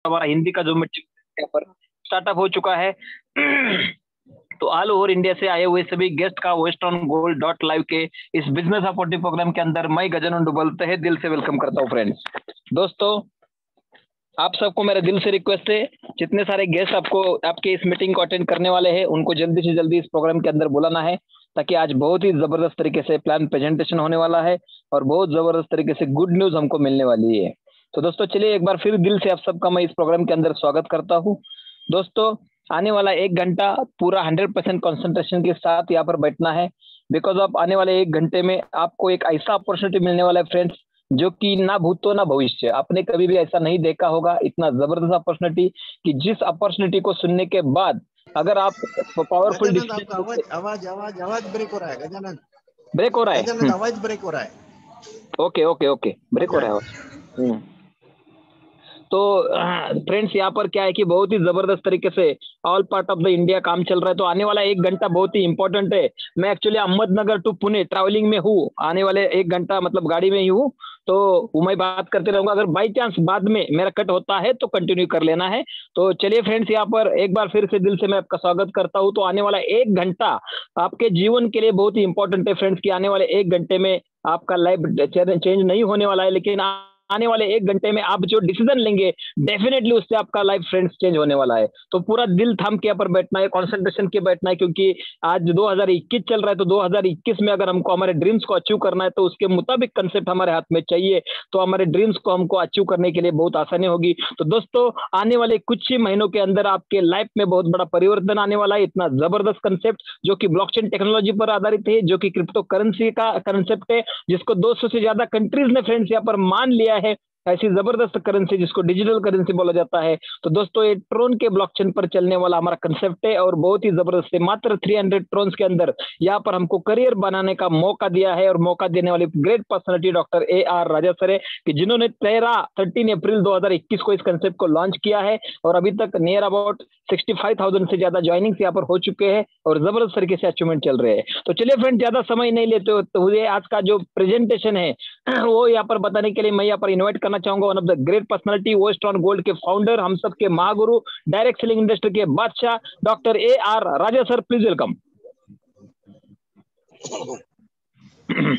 हमारा हिंदी का जो यहाँ पर स्टार्टअप हो चुका है। तो ऑल ओवर इंडिया से आए हुए सभी गेस्ट का वेस्टर्न गोल्ड डॉट लाइव के इस बिजनेस अपॉर्चुनिटी प्रोग्राम के अंदर मैं गजानन डुबल तहे दिल से वेलकम करता हूँ। फ्रेंड्स, दोस्तों, आप सबको मेरा दिल से रिक्वेस्ट है, जितने सारे गेस्ट आपको आपके इस मीटिंग को अटेंड करने वाले हैं उनको जल्दी से जल्दी इस प्रोग्राम के अंदर बुलाना है, ताकि आज बहुत ही जबरदस्त तरीके से प्लान प्रेजेंटेशन होने वाला है और बहुत जबरदस्त तरीके से गुड न्यूज हमको मिलने वाली है। तो दोस्तों, चलिए एक बार फिर दिल से आप सबका मैं इस प्रोग्राम के अंदर स्वागत करता हूँ। दोस्तों, आने वाला 1 घंटा पूरा 100% कॉन्सेंट्रेशन के साथ यहाँ पर बैठना है, बिकॉज ऑफ आने वाले 1 घंटे में आपको एक ऐसा अपॉर्चुनिटी मिलने वाला है फ्रेंड्स, जो कि ना भूतो ना भविष्य। आपने कभी भी ऐसा नहीं देखा होगा, इतना जबरदस्त अपॉर्चुनिटी कि जिस अपॉर्चुनिटी को सुनने के बाद अगर आप पावरफुल गजानंद, आपका आवाज ब्रेक हो रहा है। गजानंद, ब्रेक हो रहा है। गजानंद, आवाज ब्रेक हो रहा है। ओके, ब्रेक हो रहा है। तो फ्रेंड्स, यहाँ पर क्या है कि बहुत ही जबरदस्त तरीके से all part of the India काम चल रहा है। तो आने वाला 1 घंटा बहुत ही इंपॉर्टेंट है। मैं actually Ahmednagar to Pune travelling में हूँ, आने वाले 1 घंटा मतलब गाड़ी में ही हूँ, तो मैं बात करते रहूंगा। अगर बाई चांस बाद में मेरा कट होता है तो कंटिन्यू कर लेना है। तो चलिए फ्रेंड्स, यहाँ पर एक बार फिर से दिल से मैं आपका स्वागत करता हूँ। तो आने वाला 1 घंटा आपके जीवन के लिए बहुत ही इंपॉर्टेंट है फ्रेंड्स, कि आने वाले 1 घंटे में आपका लाइफ चेंज नहीं होने वाला है, लेकिन आने वाले 1 घंटे में आप जो डिसीजन लेंगे डेफिनेटली उससे आपका लाइफ फ्रेंड्स चेंज होने वाला है। तो पूरा दिल थाम के यहाँ पर बैठना है, कॉन्सेंट्रेशन के बैठना है, क्योंकि आज 2021 चल रहा है। तो 2021 में अगर हमको हमारे ड्रीम्स को अचीव करना है तो उसके मुताबिक कंसेप्ट हमारे हाथ में चाहिए, तो हमारे ड्रीम्स को हमको अचीव करने के लिए बहुत आसानी होगी। तो दोस्तों, आने वाले कुछ ही महीनों के अंदर आपके लाइफ में बहुत बड़ा परिवर्तन आने वाला है। इतना जबरदस्त कंसेप्ट जो कि ब्लॉकचेन टेक्नोलॉजी पर आधारित है, जो कि क्रिप्टो करेंसी का कंसेप्ट है, जिसको 200 से ज्यादा कंट्रीज ने फ्रेंड्स यहाँ पर मान लिया है। ऐसी जबरदस्त करेंसी जिसको डिजिटल करेंसी बोला जाता है। तो दोस्तों, ये ट्रोन के ब्लॉकचेन पर चलने वाला हमारा कंसेप्ट है और बहुत ही जबरदस्त है। मात्र 300 ट्रोन्स के अंदर यहाँ पर हमको करियर बनाने का मौका दिया है, और मौका देने वाली great personality doctor AR Raja sir है, कि जिन्होंने 13 अप्रैल 2021 को इस कंसेप्ट को लॉन्च किया है, और अभी तक नियर अबाउट 65,000 से ज्यादा ज्वाइनिंग्स यहाँ पर हो चुके हैं और जबरदस्त तरीके से अचीवमेंट चल रहे हैं। तो चलिए फ्रेंड, ज्यादा समय नहीं लेते हो, तो मुझे आज का जो प्रेजेंटेशन है वो यहाँ पर बताने के लिए मैं यहाँ पर इन्वाइट करना चाहूंगा one of the great personality, western gold के फाउंडर, हम सब के महागुरु, डायरेक्ट सेलिंग इंडस्ट्री के बादशाह, doctor AR Raja sir. Please welcome.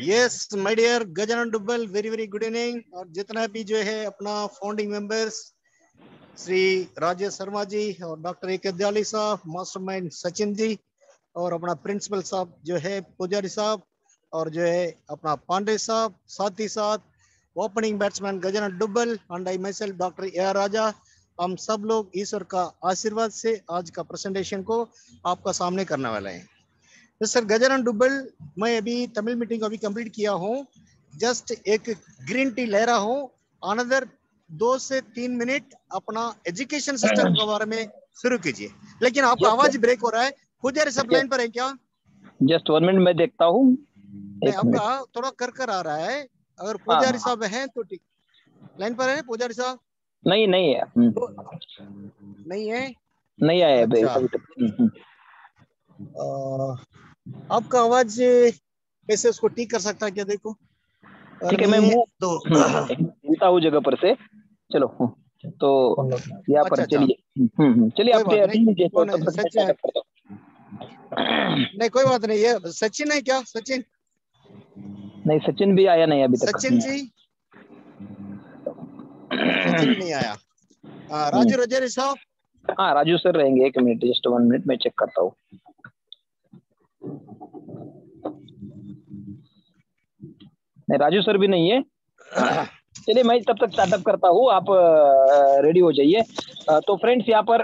Yes my dear Gajanan Dubal, very very good evening. और जितना भी जो है अपना फाउंडिंग मेंबर्स श्री राजेश शर्मा जी और डॉक्टर AK दयाली साहब, मास्टरमाइंड सचिन जी, और अपना प्रिंसिपल साहब जो है पुजारी साहब, और जो है अपना पांडे साहब, साथ ही साथ ओपनिंग बैट्समैन गजानन डुबल and I my self doctor AR राजा, हम सब लोग ईश्वर का आशीर्वाद से आज का प्रेजेंटेशन को आपका सामने करने वाले हैं। मिस्टर गजानन डुबल, मैं अभी तमिल मीटिंग अभी कंप्लीट किया हूँ, जस्ट एक ग्रीन टी ले रहा हूँ। अनदर 2 से 3 मिनट अपना एजुकेशन सिस्टम के बारे में शुरू कीजिए। लेकिन आपका आवाज ब्रेक हो रहा है। पुजारी सब लाइन पर है क्या? जस्ट 1 मिनट मैं देखता हूँ। आपका थोड़ा कर आ रहा है। अगर पुजारी साहब हैं तो ठीक। लाइन पर है पुजारी साहब? नहीं है। नहीं है, नहीं आया अच्छा। आपका आवाज कैसे उसको ठीक कर सकता है क्या? देखो, ठीक है, मैं तो मिलता हूँ जगह पर से। चलो, तो यहाँ पर चलिए आप नहीं, कोई बात नहीं। ये सचिन है क्या? सचिन नहीं, सचिन भी आया नहीं अभी तक। सचिन जी सचिन नहीं आया। राजू रजेरी साहब? हाँ, राजू सर रहेंगे। 1 मिनट, जस्ट 1 मिनट मैं चेक करता हूँ। नहीं, राजू सर भी नहीं है। चलिए मैं तब तक स्टार्टअप करता हूँ, आप रेडी हो जाइए। तो फ्रेंड्स, यहाँ पर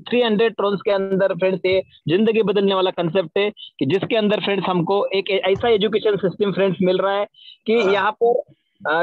300 ट्रोन्स के अंदर फ्रेंड्स ये जिंदगी बदलने वाला कंसेप्ट है, कि जिसके अंदर फ्रेंड्स हमको एक ऐसा एजुकेशन सिस्टम फ्रेंड्स मिल रहा है कि यहाँ पर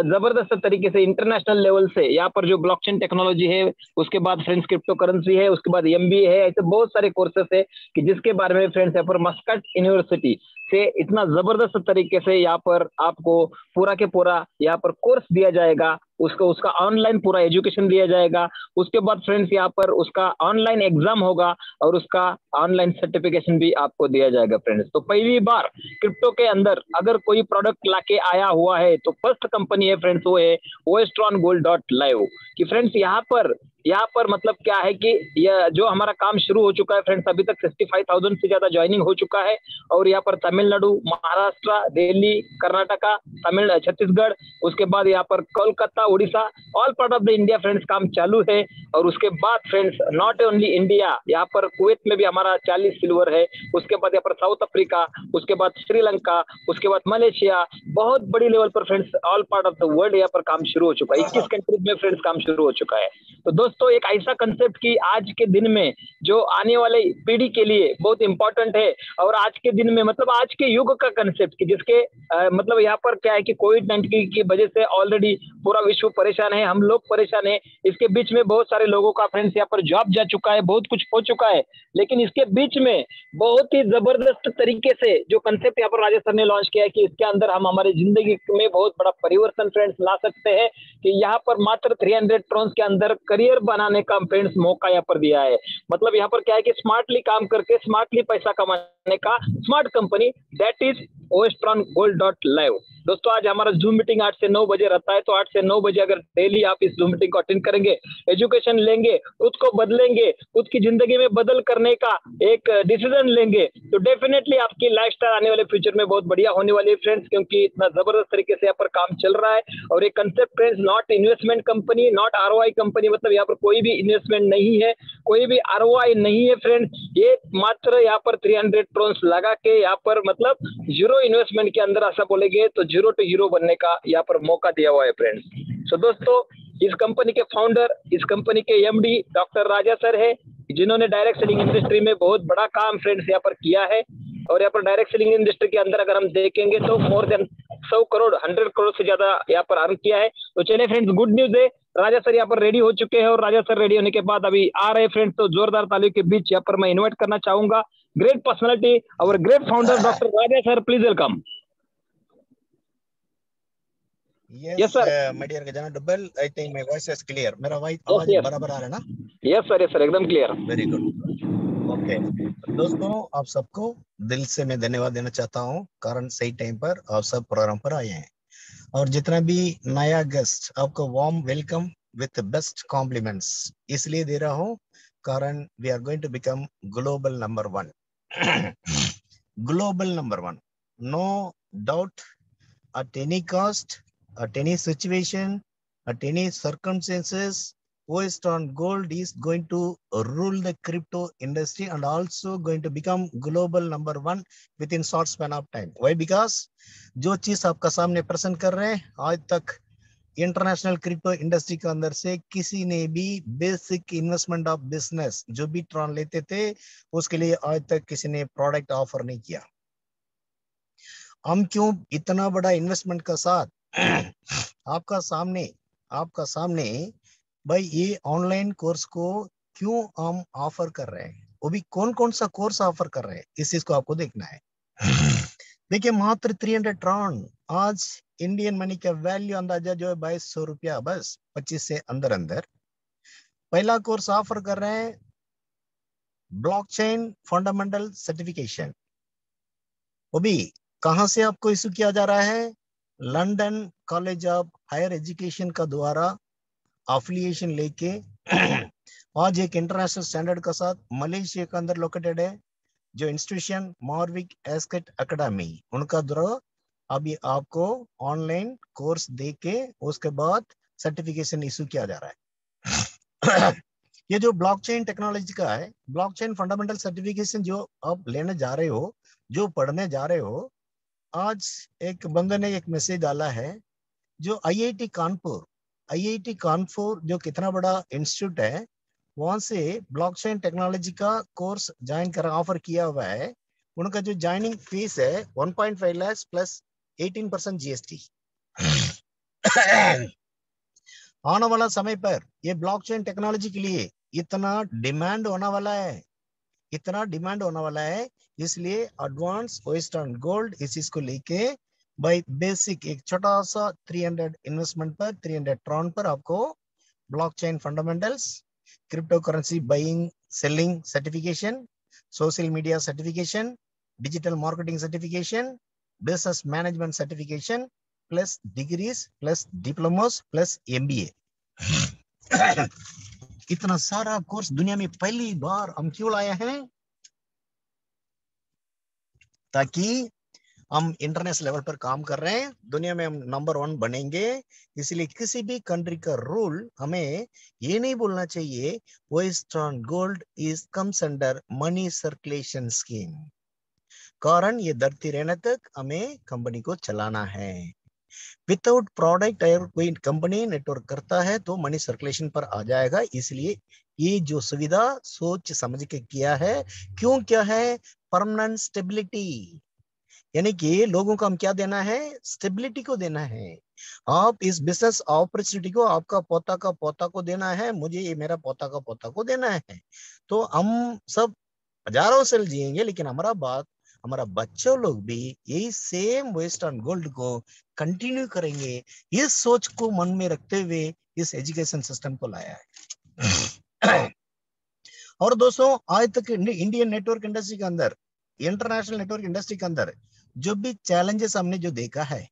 जबरदस्त तरीके से इंटरनेशनल लेवल से यहाँ पर जो ब्लॉकचेन टेक्नोलॉजी है, उसके बाद फ्रेंड्स क्रिप्टो करेंसी है, उसके बाद MBA है, ऐसे बहुत सारे कोर्सेस है कि जिसके बारे में फ्रेंड्स यहाँ पर मस्कट यूनिवर्सिटी से इतना जबरदस्त तरीके से यहाँ पर आपको पूरा के पूरा यहाँ पर कोर्स दिया जाएगा, उसका ऑनलाइन पूरा एजुकेशन दिया जाएगा। उसके बाद फ्रेंड्स यहाँ पर उसका ऑनलाइन एग्जाम होगा और उसका ऑनलाइन सर्टिफिकेशन भी आपको दिया जाएगा फ्रेंड्स। तो पहली बार क्रिप्टो के अंदर अगर कोई प्रोडक्ट लाके आया हुआ है तो फर्स्ट कंपनी है फ्रेंड्स, वो है वेस्टर्न गोल्ड डॉट लाइव। कि फ्रेंड्स यहाँ पर यहाँ पर मतलब क्या है कि यह जो हमारा काम शुरू हो चुका है फ्रेंड्स, अभी तक 65,000 से ज्यादा ज्वाइनिंग हो चुका है। और यहाँ पर तमिलनाडु, महाराष्ट्र, दिल्ली, कर्नाटका, छत्तीसगढ़, उसके बाद यहाँ पर Kolkata, Orissa, all part of the India friends काम चालू है। और उसके बाद फ्रेंड्स नॉट ओनली इंडिया, यहाँ पर कुवैत में भी हमारा 40 सिल्वर है। उसके बाद यहाँ पर साउथ अफ्रीका, उसके बाद श्रीलंका, उसके बाद मलेशिया, बहुत बड़ी लेवल पर friends all part of the world यहाँ पर काम शुरू हो चुका है। 21 कंट्रीज में फ्रेंड्स काम शुरू हो चुका है। तो दोस्तों एक ऐसा कंसेप्ट कि आज के दिन में जो आने वाले पीढ़ी के लिए बहुत इंपॉर्टेंट है, और आज के दिन में मतलब आज के युग का कंसेप्ट कि जिसके मतलब यहाँ पर क्या है कि कोविड-19 की वजह से ऑलरेडी पूरा विश्व परेशान है, हम लोग परेशान है। इसके बीच में बहुत सारे लोगों का फ्रेंड्स यहाँ पर जॉब जा चुका है, बहुत कुछ हो चुका है। लेकिन इसके बीच में बहुत ही जबरदस्त तरीके से जो कंसेप्ट यहाँ पर राजेश सर ने लॉन्च किया है कि इसके अंदर हम हमारी जिंदगी में बहुत बड़ा परिवर्तन फ्रेंड्स ला सकते हैं, कि यहाँ पर मात्र 300 ट्रोन्स के अंदर करियर बनाने का फ्रेंड्स मौका यहाँ पर दिया है। मतलब यहाँ पर क्या है कि स्मार्टली काम करके स्मार्टली पैसा कमाने का smart company, that is Oestron gold dot live. दोस्तों आज हमारा जूम मीटिंग 8 से 9 बजे रहता है, तो 8 से 9 बजे अगर डेली आप इस जूम मीटिंग को अटेंड करेंगे, एजुकेशन लेंगे, खुद को बदलेंगे, खुद की जिंदगी में बदल करने का एक डिसीजन लेंगे, तो डेफिनेटली आपकी लाइफस्टाइल आने वाले फ्यूचर में बहुत बढ़िया होने वाली है फ्रेंड्स, क्योंकि इतना जबरदस्त तरीके से यहाँ पर काम चल रहा है। और ये concept friends not investment company, not ROI company, मतलब यहाँ पर कोई भी इन्वेस्टमेंट नहीं है, कोई भी आरओआई नहीं है फ्रेंड्स। ये मात्र यहाँ पर 300 ट्रोन्स लगा के यहाँ पर मतलब जीरो इन्वेस्टमेंट के अंदर ऐसा बोलेंगे तो जीरो टू हीरो बनने का यहाँ पर मौका दिया हुआ है फ्रेंड्स। सो दोस्तों इस कंपनी के फाउंडर, इस कंपनी के एमडी डॉक्टर राजा सर है, जिन्होंने डायरेक्ट सेलिंग इंडस्ट्री में बहुत बड़ा काम फ्रेंड्स यहाँ पर किया है। और यहाँ पर डायरेक्ट सेलिंग इंडस्ट्री के अंदर अगर हम देखेंगे तो मोर देन 100 करोड़ 100 करोड़ से ज्यादा यहाँ पर अर्न किया है। तो चलिए फ्रेंड्स, गुड न्यूज है, राजा सर यहाँ पर रेडी हो चुके हैं, और राजा सर रेडी होने के बाद अभी आ रहे फ्रेंड्स, तो जोरदार तालियों के बीच यहाँ पर मैं इन्वाइट करना चाहूंगा great personality, our great founder Dr. Raja sir, please welcome. Yes sir. My dear Gajana Dubbel, I think my voice is clear. मेरा आवाज बराबर आ रहा है ना? Yes sir, एकदम क्लियर। Very good. Okay. दोस्तों आप सबको दिल से मैं धन्यवाद देना चाहता हूँ, कारण सही टाइम पर आप सब प्रोग्राम पर आए हैं। और जितना भी नया गेस्ट, आपको warm welcome with best compliments इसलिए दे रहा हूँ, कारण we are going to become global number 1। Global number 1, no doubt, at any cost, at any situation, at any circumstances, Oeston Gold is going to rule the crypto industry and also going to become global number 1 within short span of time. Why? Because जो चीज आपका सामने present कर रहे हैं, आज तक international crypto industry के अंदर से किसी ने भी बेसिक इन्वेस्टमेंट ऑफ बिजनेस जो भी ट्रॉन लेते थे उसके लिए आज तक किसी ने प्रोडक्ट ऑफर नहीं किया। हम क्यों इतना बड़ा इन्वेस्टमेंट का साथ आपका सामने भाई ये ऑनलाइन कोर्स को क्यों हम ऑफर कर रहे हैं, वो भी कौन कौन सा कोर्स ऑफर कर रहे हैं, इस चीज को आपको देखना है। देखिए मात्र 300 ट्रॉन, आज इंडियन मनी का वैल्यू अंदाजा जो है 2200 रुपया, बस 25 से अंदर। पहला कोर्स ऑफर कर रहे हैं ब्लॉकचेन फंडामेंटल सर्टिफिकेशन, वो भी कहां से आपको इशू किया जा रहा है, London college of higher education का द्वारा अफिलिएशन लेके आज एक इंटरनेशनल स्टैंडर्ड का साथ मलेशिया के अंदर लोकेटेड है, जो इंस्टीट्यूशन मॉर्विक एस्केट एकेडमी, उनका द्वारा अभी आपको ऑनलाइन कोर्स देके उसके बाद सर्टिफिकेशन इशू किया जा रहा है। ये जो ब्लॉकचेन टेक्नोलॉजी का है, ब्लॉकचेन फंडामेंटल सर्टिफिकेशन जो आप लेने जा रहे हो, जो पढ़ने जा रहे हो, आज एक बंदे ने एक मैसेज डाला है, जो आईआईटी कानपुर जो कितना बड़ा इंस्टीट्यूट है, वहां से ब्लॉकचेन टेक्नोलॉजी का कोर्स ज्वाइन कर ऑफर किया हुआ है। उनका जो ज्वाइनिंग फीस है 1.5 लाख प्लस 18% जीएसटी। आने वाला समय पर ये ब्लॉकचेन टेक्नोलॉजी के लिए इतना डिमांड होने वाला है, इसलिए एडवांस वेस्टर्न गोल्ड इस चीज को लेके भाई बेसिक एक छोटा सा 300 इन्वेस्टमेंट पर 300 ट्रॉन पर आपको blockchain fundamentals, crypto currency buying selling certification, social media certification, digital marketing certification, business management certification plus degrees plus diplomas plus MBA. इतना सारा कोर्स दुनिया में पहली बार हम क्यों लाए हैं? ताकि हम इंटरनेशनल लेवल पर काम कर रहे हैं, दुनिया में हम नंबर 1 बनेंगे। इसलिए किसी भी कंट्री का रूल हमें ये नहीं बोलना चाहिए western gold is comes under money circulation scheme. कारण ये धरती रहने तक हमें कंपनी को चलाना है। विदाउट प्रोडक्ट अगर कोई कंपनी नेटवर्क करता है तो मनी सर्कुलेशन पर आ जाएगा। इसलिए ये जो सुविधा सोच समझ के किया है। क्यों क्या है? परमानेंट स्टेबिलिटी, यानी कि लोगों को हम क्या देना है? स्टेबिलिटी को देना है। आप इस बिजनेस अपॉर्चुनिटी को आपका पोता का पोता को देना है, मुझे ये मेरा पोता का पोता को देना है। तो हम सब हजारों साल जिएंगे, लेकिन हमारा बच्चों लोग भी यही सेम वेस्टर्न गोल्ड को कंटिन्यू करेंगे। इस सोच को मन में रखते हुए इस एजुकेशन सिस्टम को लाया है। और दोस्तों, आज तक इंडियन नेटवर्क इंडस्ट्री के अंदर, इंटरनेशनल नेटवर्क इंडस्ट्री के अंदर जो भी चैलेंजेस हमने जो देखा है,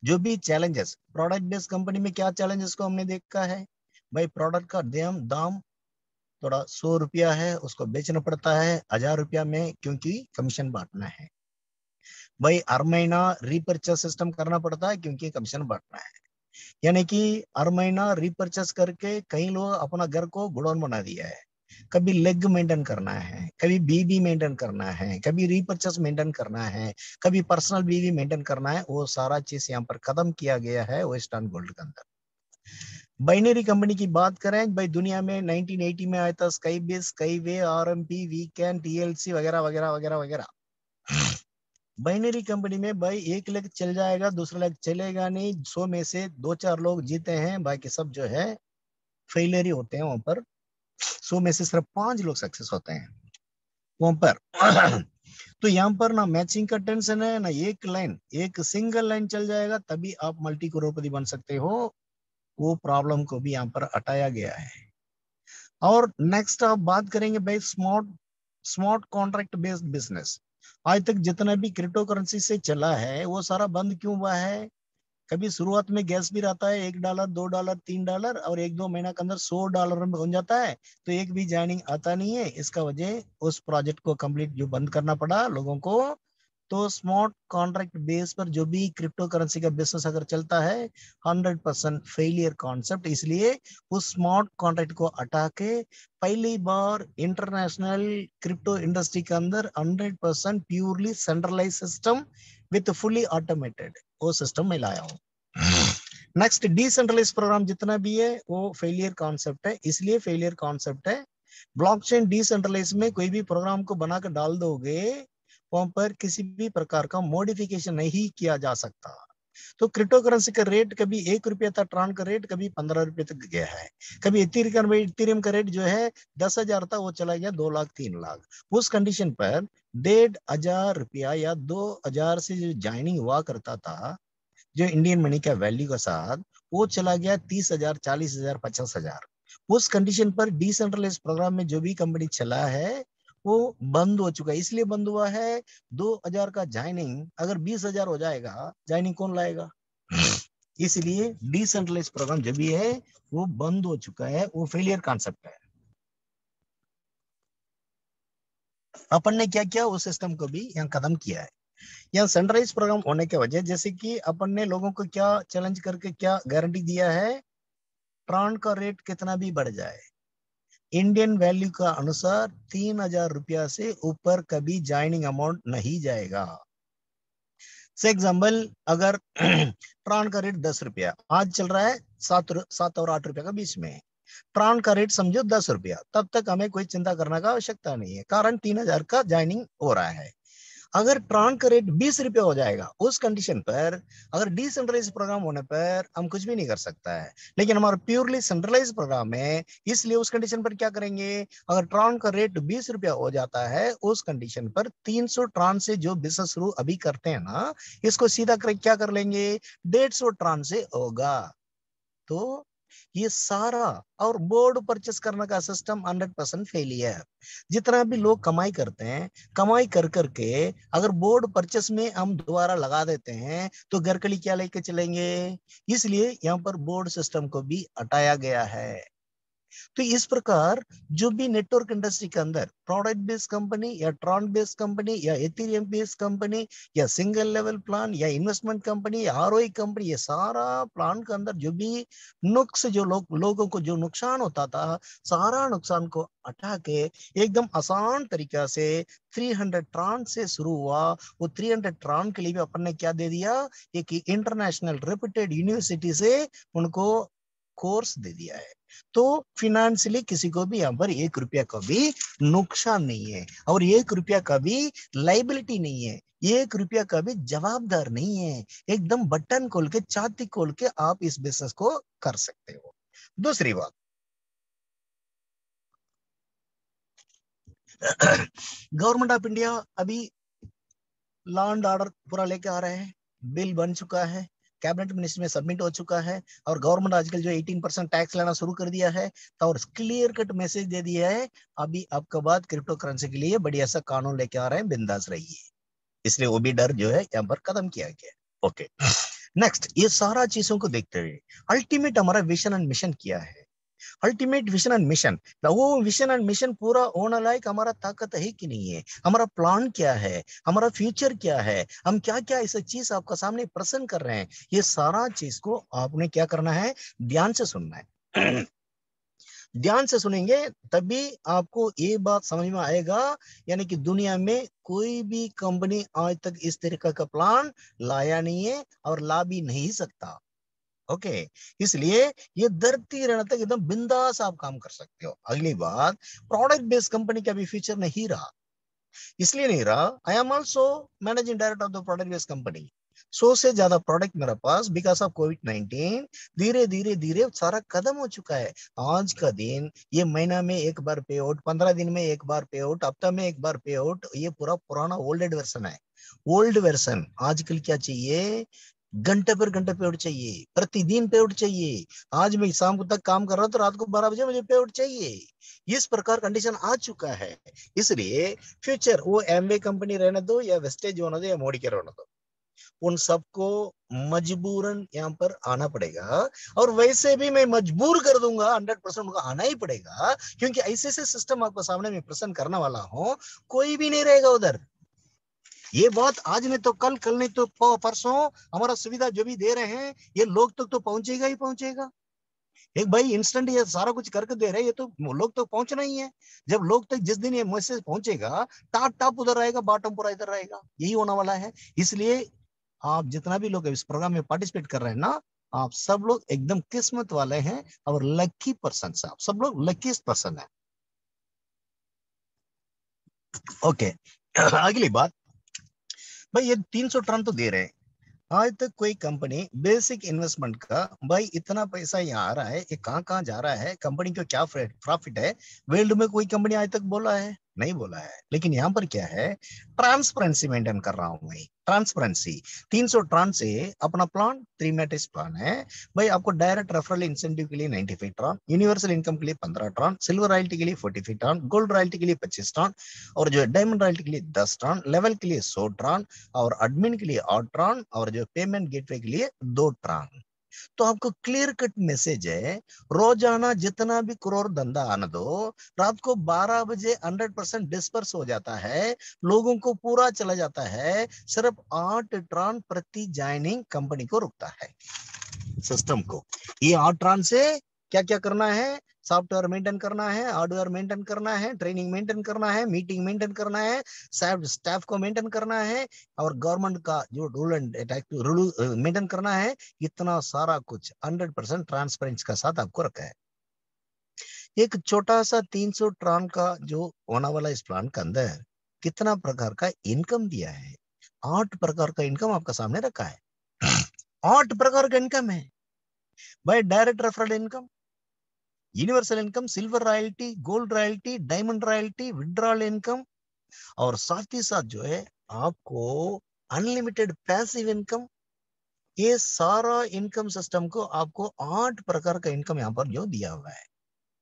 जो भी चैलेंजेस प्रोडक्ट बेस्ड कंपनी में क्या चैलेंजेस को हमने देखा है? भाई प्रोडक्ट का दाम थोड़ा 100 रुपया है, उसको बेचना पड़ता है 1000 रुपया में, क्योंकि कमीशन बांटना है। भाई हर महीना रीपर्चेस सिस्टम करना पड़ता है, क्योंकि कमीशन बांटना है। यानी कि हर महीना रीपर्चेस करके कई लोग अपना घर को गुडौन बना दिया है। कभी लेग मेंटेन करना है, कभी बीबी मेंटेन करना है, कभी रीपर्चेस मेंटेन करना है, कभी पर्सनल बीबी मेंटेन करना है। वो सारा चीज यहाँ पर खत्म किया गया है वेस्टर्न गोल्ड के अंदर। बाइनरी कंपनी की बात करें भाई, दुनिया में 1980 में आया था स्काईबेस, स्काईवे, आरएमपी, वीकेंड, टीएलसी वगैरह वगैरह वगैरह वगैरह। बाइनरी कंपनी में भाई एक लेग चल जाएगा, दूसरा लेग चलेगा नहीं। 100 में से 2-4 लोग जीते हैं, बाकी सब जो है फेलियर ही होते हैं वहां पर। 100 में से सिर्फ 5 लोग सक्सेस होते हैं वहां पर। तो यहाँ पर ना मैचिंग का टेंशन है, ना एक लाइन, एक सिंगल लाइन चल जाएगा तभी आप मल्टी करोड़पति बन सकते हो। वो प्रॉब्लम को भी यहाँ पर हटाया गया है। और नेक्स्ट आप बात करेंगे भाई स्मार्ट कॉन्ट्रैक्ट बेस्ड बिजनेस। आज तक जितना भी क्रिप्टो करेंसी से चला है वो सारा बंद क्यों हुआ है? कभी शुरुआत में गैस भी रहता है $1, $2, $3, और 1-2 महीना के अंदर $100 में बन जाता है, तो एक भी ज्वाइनिंग आता नहीं है। इसका वजह उस प्रोजेक्ट को कंप्लीट जो बंद करना पड़ा लोगों को। तो स्मार्ट कॉन्ट्रैक्ट बेस पर जो भी क्रिप्टो करेंसी का बिजनेस अगर चलता है, 100% फेलियर कॉन्सेप्ट। इसलिए उस स्मार्ट कॉन्ट्रैक्ट को हटा के पहली बार इंटरनेशनल क्रिप्टो इंडस्ट्री के अंदर 100% purely centralize system with fully automated वो सिस्टम में लाया हूँ। नेक्स्ट, डिसेंट्रलाइज प्रोग्राम जितना भी है वो फेलियर कॉन्सेप्ट है। इसलिए फेलियर कॉन्सेप्ट है। ब्लॉकचेन डिसेंट्रलाइज में कोई भी प्रोग्राम को बनाकर डाल दोगे, वहां पर किसी भी प्रकार का मॉडिफिकेशन नहीं किया जा सकता। तो क्रिप्टो करेंसी का रेट कभी 1 रुपया था, ट्रांस का रेट कभी 15 रुपये तक गया है। कभी इथेरियम का रेट जो है 10,000 था, वो चला गया 2 लाख 3 लाख। उस कंडीशन पर 1,500 रुपया या 2,000 से जो ज्वाइनिंग हुआ करता था जो इंडियन मनी का वैल्यू के साथ, वो चला गया 30,000, 40,000, 50,000। उस कंडीशन पर डिसेंट्रलाइज प्रोग्राम में जो भी कंपनी चला है वो बंद हो चुका है। इसलिए बंद हुआ है, 2,000 का ज्वाइनिंग अगर 20,000 हो जाएगा, ज्वाइनिंग कौन लाएगा? इसलिए डिसेंट्रलाइज प्रोग्राम जो भी है वो बंद हो चुका है, वो फेलियर कॉन्सेप्ट है। अपन ने क्या किया, उस सिस्टम को भी यहाँ खत्म किया है। यहाँ सेंट्रलाइज प्रोग्राम होने की वजह, जैसे कि अपन ने लोगों को क्या चैलेंज करके क्या गारंटी दिया है, ट्रांस का रेट कितना भी बढ़ जाए, इंडियन वैल्यू का अनुसार 3,000 रुपया से ऊपर कभी ज्वाइनिंग अमाउंट नहीं जाएगा। से एग्जाम्पल, अगर ट्रांस का रेट 10 रुपया आज चल रहा है, 7 और 8 रुपया का बीच में, ट्रांस का रेट समझो 10 रुपया, तब तक हमें कोई चिंता करने का आवश्यकता नहीं है, कारण 3,000 का ज्वाइनिंग हो रहा है। अगर ट्रांस का रेट 20 रुपया हो जाएगा, उस कंडीशन पर अगर डिसेंट्रलाइज प्रोग्राम होने पर हम कुछ भी नहीं कर सकता है। लेकिन हमारा प्योरली सेंट्रलाइज प्रोग्राम है, इसलिए उस कंडीशन पर क्या करेंगे, अगर ट्रांस का रेट 20 रुपया हो जाता है, उस कंडीशन पर 300 ट्रांस से जो बिजनेस शुरू अभी करते हैं ना, इसको सीधा क्या कर लेंगे, 150 ट्रांस से होगा। तो ये सारा और बोर्ड परचेस करने का सिस्टम 100% फेलियर। जितना भी लोग कमाई करते हैं, कमाई कर करके अगर बोर्ड परचेस में हम दोबारा लगा देते हैं तो घर के लिए क्या लेके चलेंगे? इसलिए यहाँ पर बोर्ड सिस्टम को भी हटाया गया है। तो इस प्रकार जो भी नेटवर्क इंडस्ट्री के अंदर प्रोडक्ट बेस्ड कंपनी या ट्रॉन बेस्ड कंपनी या एथेरियम बेस्ड कंपनी या सिंगल लेवल प्लान या इन्वेस्टमेंट कंपनी या आरओई कंपनी, ये सारा प्लान के अंदर जो भी नुक्स, जो लोगों को जो नुकसान होता था, सारा नुकसान को हटा के एकदम आसान तरीका से 300 ट्रान से शुरू हुआ। वो 300 ट्रान के लिए भी अपन ने क्या दे दिया, एक इंटरनेशनल रेप्यूटेड यूनिवर्सिटी से उनको कोर्स दे दिया है। तो फिनेंशियली किसी को भी यहाँ पर 1 रुपया का भी नुकसान नहीं है और 1 रुपया का भी लाइबिलिटी नहीं है, 1 रुपया का भी जवाबदार नहीं है। एकदम बटन खोल के, छाती खोल के आप इस बिजनेस को कर सकते हो। दूसरी बात, गवर्नमेंट ऑफ इंडिया अभी लॉ एंड ऑर्डर पूरा लेके आ रहे हैं, बिल बन चुका है, कैबिनेट मिनिस्ट्री में सबमिट हो चुका है और गवर्नमेंट आजकल जो 18% टैक्स लेना शुरू कर दिया है, तो और क्लियर कट मैसेज दे दिया है, अभी आपका बाद क्रिप्टो करेंसी के लिए बढ़िया सा कानून लेके आ रहे हैं, बिंदास रहिए। इसलिए वो भी डर जो है यहाँ पर खत्म किया गया। ओके, नेक्स्ट, ये सारा चीजों को देखते हुए अल्टीमेट हमारा विजन एंड मिशन क्या है? अल्टीमेट विजन एंड मिशन, वो विजन एंड मिशन पूरा होने लायक हमारा ताकत है कि नहीं है, हमारा प्लान क्या है, हमारा फ्यूचर क्या है, हम क्या क्या ऐसा चीज आपका सामने प्रेजेंट कर रहे हैं, ये सारा चीज को आपने क्या करना है, ध्यान से सुनना है। ध्यान से सुनेंगे तभी आपको ये बात समझ में आएगा, यानी कि दुनिया में कोई भी कंपनी आज तक इस तरीका का प्लान लाया नहीं है और ला भी नहीं सकता। ओके, इसलिए ये धरती रहने तक एकदम बिंदास आप काम कर सकते हो। अगली बात, प्रोडक्ट बेस्ड कंपनी का भी फीचर नहीं रहा, इसलिए नहीं रहा, I am also managing director of the product based company. 100 से ज्यादा प्रोडक्ट मेरे पास, बिकॉज ऑफ कोविड-19 धीरे धीरे धीरे सारा खत्म हो चुका है। आज का दिन, ये महीना में एक बार पे आउट, 15 दिन में एक बार पे आउट, हफ्ता में एक बार पे आउट, ये पूरा पुराना ओल्डेड वर्जन है। ओल्ड वर्जन आजकल क्या चाहिए, घंटे पर घंटे पे आउट चाहिए, प्रतिदिन पे आउट चाहिए। आज मैं शाम को तक काम कर रहा हूं तो रात को 12 बजे मुझे पे आउट चाहिए। इस प्रकार कंडीशन आ चुका है। इसलिए फ्यूचर वो एमवे कंपनी रहने दो या वेस्टेज होने दो या मोडी के रहने दो, उन सबको मजबूरन यहाँ पर आना पड़ेगा। और वैसे भी मैं मजबूर कर दूंगा, 100% उनको आना ही पड़ेगा, क्योंकि ऐसे ऐसे सिस्टम आपको सामने में प्रेजेंट करने वाला हूं, कोई भी नहीं रहेगा उधर। ये बात आज नहीं तो कल, कल नहीं तो परसों, हमारा सुविधा जो भी दे रहे हैं ये लोग तक तो पहुंचेगा ही पहुंचेगा। एक भाई इंस्टेंट ये सारा कुछ करके दे रहे हैं, ये तो लोग तक पहुंचना ही है। जब लोग तक जिस दिन ये मैसेज पहुंचेगा, टॉप टॉप उधर रहेगा, बॉटम पूरा इधर रहेगा, यही होने वाला है। इसलिए आप जितना भी लोग इस प्रोग्राम में पार्टिसिपेट कर रहे हैं ना, आप सब लोग एकदम किस्मत वाले हैं और लकी पर्सन, आप सब लोग लकीस्ट पर्सन है। ओके, अगली बात, भाई ये 300 टन तो दे रहे हैं। आज तक कोई कंपनी बेसिक इन्वेस्टमेंट का, भाई इतना पैसा यहाँ आ रहा है, ये कहाँ कहाँ जा रहा है, कंपनी को क्या प्रॉफिट है, वर्ल्ड में कोई कंपनी आज तक बोला है? नहीं बोला है। लेकिन यहाँ पर क्या है, ट्रांसपेरेंसी मेंटेन कर रहा हूं मैं, ट्रांसपेरेंसी। 300 ट्रांस से अपना प्लान 3 मैट्रिक्स प्लान है। भाई आपको डायरेक्ट रेफरल इंसेंटिव के लिए 95 ट्रान, यूनिवर्सल इनकम के लिए 15 ट्रान, सिल्वर रॉयल्टी के लिए 45 ट्रान, गोल्ड रॉयल्टी के लिए 25 ट्रान, और जो डायमंड रॉयल्टी के लिए 10 ट्रान, लेवल के लिए 100 ट्रान, और एडमिन के लिए 8 ट्रान, और जो पेमेंट गेटवे के लिए 2 ट्रान। तो आपको क्लियर कट मैसेज है, रोजाना जितना भी करोड़ धंधा आने दो, रात को 12 बजे 100% डिस्पर्स हो जाता है, लोगों को पूरा चला जाता है, सिर्फ 8 ट्रान प्रति ज्वाइनिंग कंपनी को रुकता है, सिस्टम को। ये 8 ट्रान से क्या क्या करना है, सॉफ्टवेयर मेंटेन करना है, हार्डवेयर मेंटेन करना है, ट्रेनिंग मेंटेन करना है, मीटिंग मेंटेन करना है, स्टाफ को मेंटेन करना है, और गवर्नमेंट का जो रूल एंड रूल मेंटेन करना है। इतना सारा कुछ 100% ट्रांसपेरेंसी का साथ आपको रखा है। एक छोटा सा 300 ट्रान का जो होने वाला इस प्लान के अंदर कितना प्रकार का इनकम दिया है, 8 प्रकार का इनकम आपका सामने रखा है। 8 प्रकार का इनकम है भाई, direct referral income, universal income, silver royalty, gold royalty, diamond royalty, withdrawal income, और साथ ही साथ जो है आपको अनलिमिटेड पैसिव इनकम। ये सारा इनकम सिस्टम को आपको 8 प्रकार का इनकम यहाँ पर जो दिया हुआ है।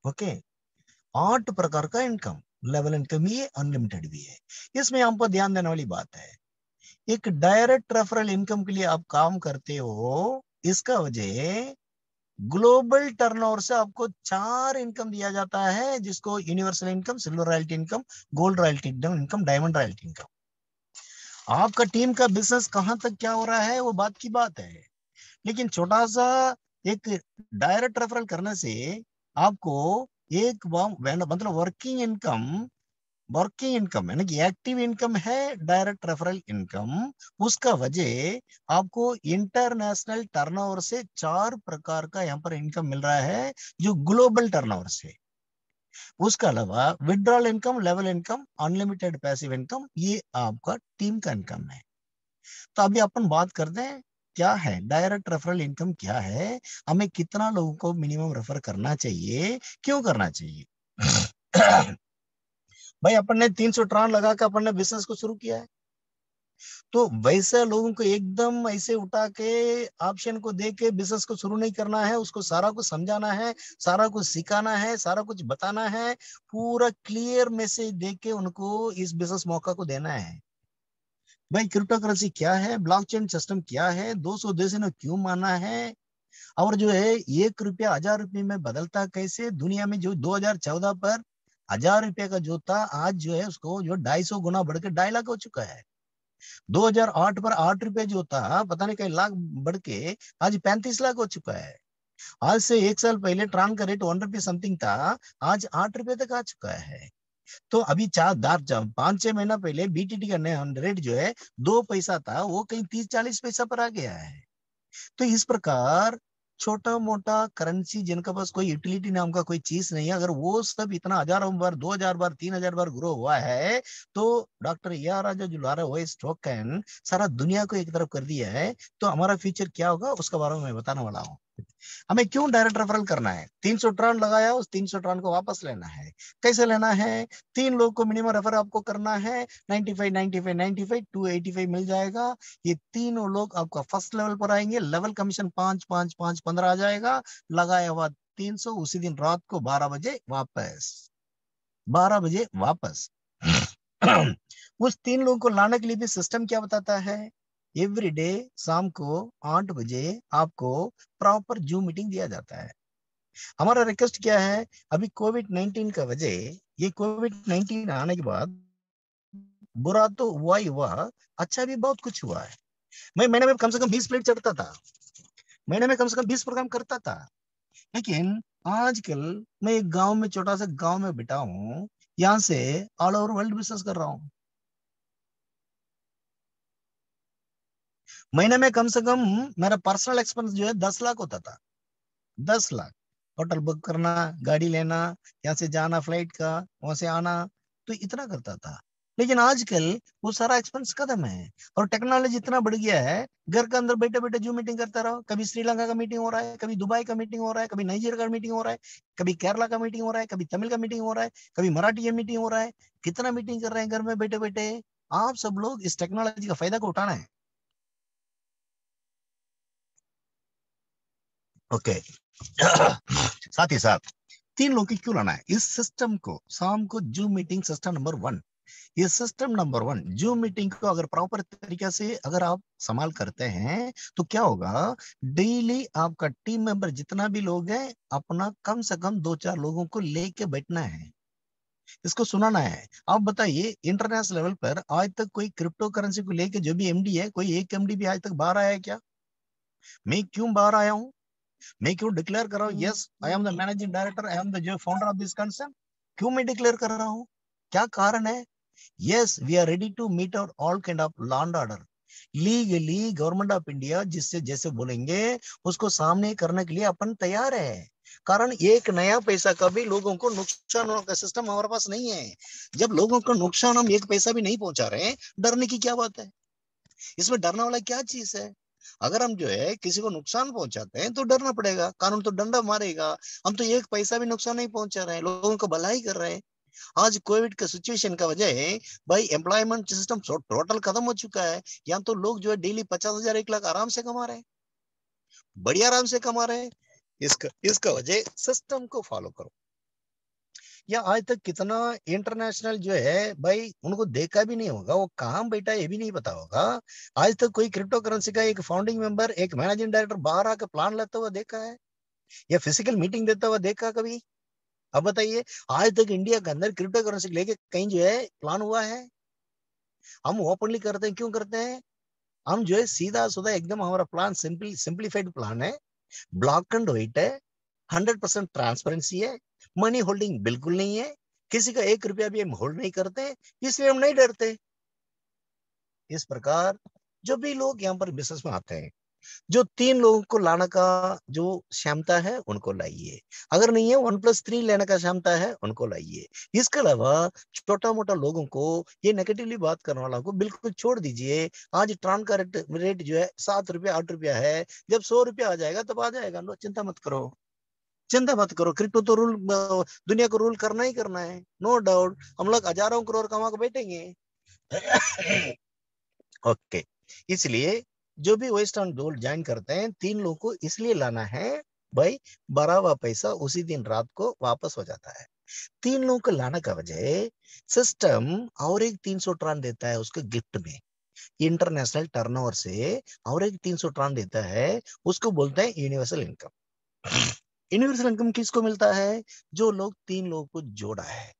ओके, 8 प्रकार का इनकम, लेवल इनकम भी है, अनलिमिटेड भी है। इसमें हमको ध्यान देने वाली बात है, एक डायरेक्ट रेफरल इनकम के लिए आप काम करते हो, इसका वजह ग्लोबल टर्नओवर से आपको 4 इनकम दिया जाता है, जिसको universal income, silver royalty income, gold royalty income, diamond royalty income. आपका टीम का बिजनेस कहां तक क्या हो रहा है वो बात की बात है, लेकिन छोटा सा एक डायरेक्ट रेफरल करने से आपको एक मतलब वर्किंग इनकम यानी कि एक्टिव इनकम है डायरेक्ट रेफरल इनकम, उसका वजह आपको इंटरनेशनल टर्नओवर से 4 प्रकार का यहाँ पर इनकम मिल रहा है जो ग्लोबल टर्नओवर से। उसका अलावा withdrawal income, level income, unlimited passive income, ये आपका टीम का इनकम है। तो अभी अपन बात करते हैं क्या है डायरेक्ट रेफरल इनकम, क्या है, हमें कितना लोगों को मिनिमम रेफर करना चाहिए, क्यों करना चाहिए। भाई अपन ने 300 ट्रान लगा के अपन ने बिजनेस को शुरू किया है, तो वैसे लोगों को एकदम ऐसे उठा के ऑप्शन को दे के बिजनेस को शुरू नहीं करना है, उसको सारा कुछ समझाना है, सारा कुछ सिखाना है, सारा कुछ बताना है, पूरा क्लियर मैसेज दे के उनको इस बिजनेस मौका को देना है। भाई क्रिप्टो करेंसी क्या है, ब्लॉकचेन सिस्टम क्या है, 200 देशों ने क्यों माना है, और जो है 1 रुपया 1000 रुपये में बदलता कैसे, दुनिया में जो 2014 पर 1000 रुपये का जो था आज जो है उसको जो 250 गुना बढ़ के 2.5 लाख हो चुका है। 2008 पर 8 रुपये जो था पता नहीं कई लाख बढ़ के आज 35 लाख हो चुका है। आज से 1 साल पहले ट्रांस का रेट 1 रुपये समथिंग था, आज 8 रुपये तक आ चुका है। तो अभी 5-6 महीना पहले बीटीटी का रेट जो है 2 पैसा था, वो कहीं 30-40 पैसा पर आ गया है। तो इस प्रकार छोटा मोटा करेंसी जिनका पास कोई यूटिलिटी नाम का कोई चीज नहीं है, अगर वो सब इतना 1000 बार 2000 बार 3000 बार ग्रो हुआ है, तो डॉक्टर ए आर राजा जो ला रहा है वो टोकन सारा दुनिया को एक तरफ कर दिया है, तो हमारा फ्यूचर क्या होगा उसके बारे में मैं बताने वाला हूँ। हमें क्यों डायरेक्ट रेफरल करना है, 300 ट्रान लगाया, उस 300 ट्रान को वापस लेना है। कैसे लेना है, 3 लोग को मिनिमम रेफर आपको करना है, 95 95 95 285 मिल जाएगा। ये तीनों लोग आपका फर्स्ट लेवल पर आएंगे, लेवल कमीशन 5 5 5 15 आ जाएगा, लगाया हुआ 300, उसी दिन रात को 12 बजे वापस। उस 3 लोगों को लाने के लिए भी सिस्टम क्या बताता है, एवरी डे शाम को 8 बजे आपको प्रॉपर जूम मीटिंग दिया जाता है। हमारा रिक्वेस्ट क्या है, अभी कोविड-19 का वजह, ये कोविड-19 आने के बाद बुरा तो हुआ ही हुआ, अच्छा भी बहुत कुछ हुआ है। मैं महीने में कम से कम 20 प्लेट चढ़ता था, महीने में कम से कम 20 प्रोग्राम करता था, लेकिन आजकल मैं एक गांव में, छोटा सा गांव में बैठा हूँ, यहाँ से ऑल ओवर वर्ल्ड बिजनेस कर रहा हूँ। महीने में कम से कम मेरा पर्सनल एक्सपेंस जो है 10 लाख होता था, 10 लाख। होटल बुक करना, गाड़ी लेना, यहाँ से जाना फ्लाइट का, वहां से आना, तो इतना करता था। लेकिन आजकल वो सारा एक्सपेंस खत्म है, और टेक्नोलॉजी इतना बढ़ गया है, घर के अंदर बैठे बैठे जो मीटिंग करता रहो, कभी श्रीलंका का मीटिंग हो रहा है, कभी दुबई का मीटिंग हो रहा है, कभी नाइजीरिया का मीटिंग हो रहा है, कभी केरला का मीटिंग हो रहा है, कभी तमिल का मीटिंग हो रहा है, कभी मराठी का मीटिंग हो रहा है। कितना मीटिंग कर रहे हैं घर में बैठे बैठे। आप सब लोग इस टेक्नोलॉजी का फायदा को उठाना है। ओके। साथ ही साथ 3 लोग की क्यों लाना है इस सिस्टम को, शाम को जूम मीटिंग सिस्टम नंबर 1। ये सिस्टम नंबर 1 जूम मीटिंग को अगर प्रॉपर तरीके से अगर आप संभाल करते हैं तो क्या होगा, डेली आपका टीम मेंबर जितना भी लोग हैं, अपना कम से कम 2-4 लोगों को लेके बैठना है, इसको सुनाना है। आप बताइए इंटरनेशनल लेवल पर आज तक कोई क्रिप्टो करेंसी को लेके जो भी एमडी है, कोई एक एमडी भी आज तक बाहर आया है क्या? मैं क्यों बाहर आया हूँ, मैं क्यों डिक्लेयर कर रहा हूँ, yes I am the managing director, I am the जो फाउंडर ऑफ दिस कंसर्न। क्यों मैं डिक्लेयर कर रहा हूँ, क्या कारण है? Yes we are ready to meet out all kind of law and order, legally government of India जिससे जैसे बोलेंगे उसको सामने करने के लिए अपन तैयार है। कारण एक नया पैसा का भी लोगों को नुकसान होने का सिस्टम हमारे पास नहीं है। जब लोगों को नुकसान हम एक पैसा भी नहीं पहुंचा रहे हैं, डरने की क्या बात है, इसमें डरने वाला क्या चीज है? अगर हम जो है किसी को नुकसान पहुंचाते हैं तो डरना पड़ेगा, कानून तो डंडा मारेगा। हम तो एक पैसा भी नुकसान नहीं पहुंचा रहे हैं, लोगों को भलाई कर रहे हैं। आज कोविड का सिचुएशन का वजह है भाई, एम्प्लॉयमेंट सिस्टम टोटल खत्म हो चुका है। यहाँ तो लोग जो है डेली 50,000 1 लाख आराम से कमा रहे हैं, बढ़िया आराम से कमा रहे हैं। इसका वजह सिस्टम को फॉलो करो। या आज तक कितना इंटरनेशनल जो है भाई, उनको देखा भी नहीं होगा, वो कहाँ बैठा है ये भी नहीं पता होगा। आज तक कोई क्रिप्टो करेंसी का एक फाउंडिंग मेंबर, एक मैनेजिंग डायरेक्टर बाहर आकर प्लान लेता हुआ देखा है? या फिजिकल मीटिंग देता हुआ देखा कभी? अब बताइए, आज तक इंडिया के अंदर क्रिप्टो करेंसी लेके कहीं जो है प्लान हुआ है? हम ओपनली करते हैं, क्यों करते हैं? हम जो है सीधा सुधा एकदम, हमारा प्लान सिंपलीफाइड प्लान है, ब्लैक एंड व्हाइट है, 100% ट्रांसपेरेंसी है, मनी होल्डिंग बिल्कुल नहीं है, किसी का 1 रुपया भी हम होल्ड नहीं करते, इसलिए हम नहीं डरते। इस प्रकार जो भी लोग यहाँ पर बिजनेस में आते हैं, जो 3 लोगों को लाने का जो क्षमता है उनको लाइए, अगर नहीं है 1+3 लेने का क्षमता है उनको लाइए। इसके अलावा छोटा मोटा लोगों को, ये नेगेटिवली बात करने वाला को बिल्कुल छोड़ दीजिए। आज ट्रांस का रेट जो है 7 रुपया 8 रुपया है, जब 100 रुपया आ जाएगा तब आ जाएगा, नो चिंता मत करो, चिंता मत करो। क्रिप्टो तो रूल, दुनिया को रूल करना ही करना है, नो डाउट। हम लोग हजारों करोड़ कमा के बैठेंगे। ओके, इसलिए जो भी वेस्टर्न गोल्ड ज्वाइन करते हैं, 3 लोगों को इसलिए लाना है भाई, 12वां पैसा उसी दिन रात को वापस हो जाता है। 3 लोगों को लाने का वजह, सिस्टम और एक 300 ट्रान देता है उसको गिफ्ट में, इंटरनेशनल टर्नओवर से और एक 300 ट्रान देता है, उसको बोलते हैं यूनिवर्सल इनकम। यूनिवर्सल इनकम किसको मिलता है? जो लोग 3 लोगों को जोड़ा है।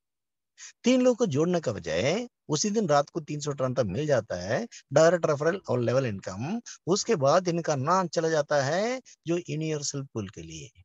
3 लोगों को जोड़ने का बजाय उसी दिन रात को 300 टन तक मिल जाता है, डायरेक्ट रेफरल और लेवल इनकम। उसके बाद इनका नाम चला जाता है जो यूनिवर्सल पूल के लिए।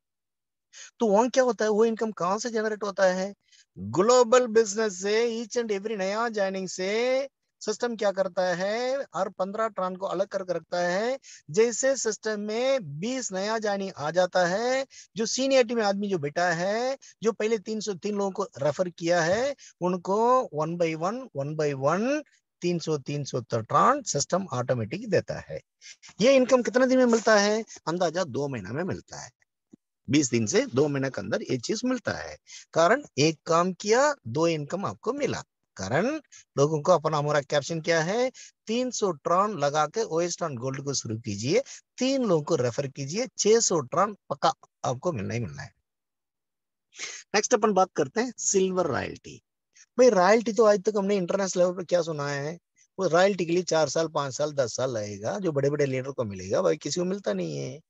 तो वहां क्या होता है, वो इनकम कहां से जनरेट होता है? ग्लोबल बिजनेस से, ईच एंड एवरी नया ज्वाइनिंग से सिस्टम क्या करता है, हर 15 ट्रान को अलग करके रखता है। जैसे सिस्टम में 20 नया ज्वाइनिंग आ जाता है, जो सीनियरिटी में आदमी जो बैठा है, जो पहले 303 लोगों को रेफर किया है, उनको 1 by 1 300 ट्रान सिस्टम ऑटोमेटिक देता है। ये इनकम कितने दिन में मिलता है? अंदाजा 2 महीना में मिलता है। 20 दिन से 2 महीने के अंदर ये चीज मिलता है। कारण एक काम किया, 2 इनकम आपको मिला। कारण लोगों को अपना, हमारा कैप्शन क्या है, 300 ट्रॉन लगा के वेस्टर्न गोल्ड को शुरू कीजिए, 3 लोगों को रेफर कीजिए, 600 ट्रॉन पक्का आपको मिलना ही मिलना है। नेक्स्ट अपन बात करते हैं सिल्वर रॉयल्टी। भाई रॉयल्टी तो आज तक हमने इंटरनेशनल लेवल पर क्या सुना है, वो रॉयल्टी के लिए 4 साल 5 साल 10 साल लगेगा, जो बड़े बड़े लीडर को मिलेगा, भाई किसी को मिलता नहीं है।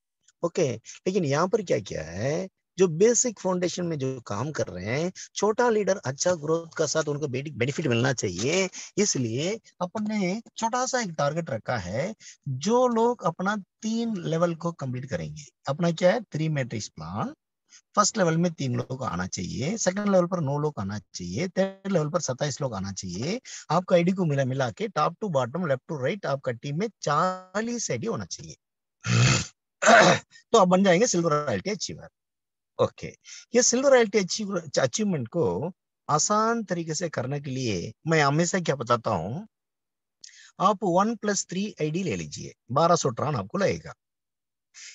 ओके, लेकिन यहाँ पर क्या किया है, जो बेसिक फाउंडेशन में जो काम कर रहे हैं, छोटा लीडर अच्छा ग्रोथ का साथ उनको बेनिफिट मिलना चाहिए, इसलिए अपन ने छोटा सा एक टारगेट रखा है। जो लोग अपना 3 लेवल को कंप्लीट करेंगे, अपना क्या है, 3 मैट्रिक्स प्लान। फर्स्ट लेवल में 3 लोग आना चाहिए, सेकंड लेवल पर 9 लोग आना चाहिए, थर्ड लेवल पर 27 लोग आना चाहिए। आपका आईडी को मिला मिला के top to bottom left to right आपका टीम में 40 आईडी होना चाहिए। तो आप बन जाएंगे सिल्वर रॉयल्टी अचीवर। ओके, ये सिल्वर रॉयल्टी अचीवमेंट को आसान तरीके से करने के लिए मैं हमेशा क्या बताता हूं, आप 1+3 आईडी ले लीजिए, 1200 ट्रान आपको लगेगा।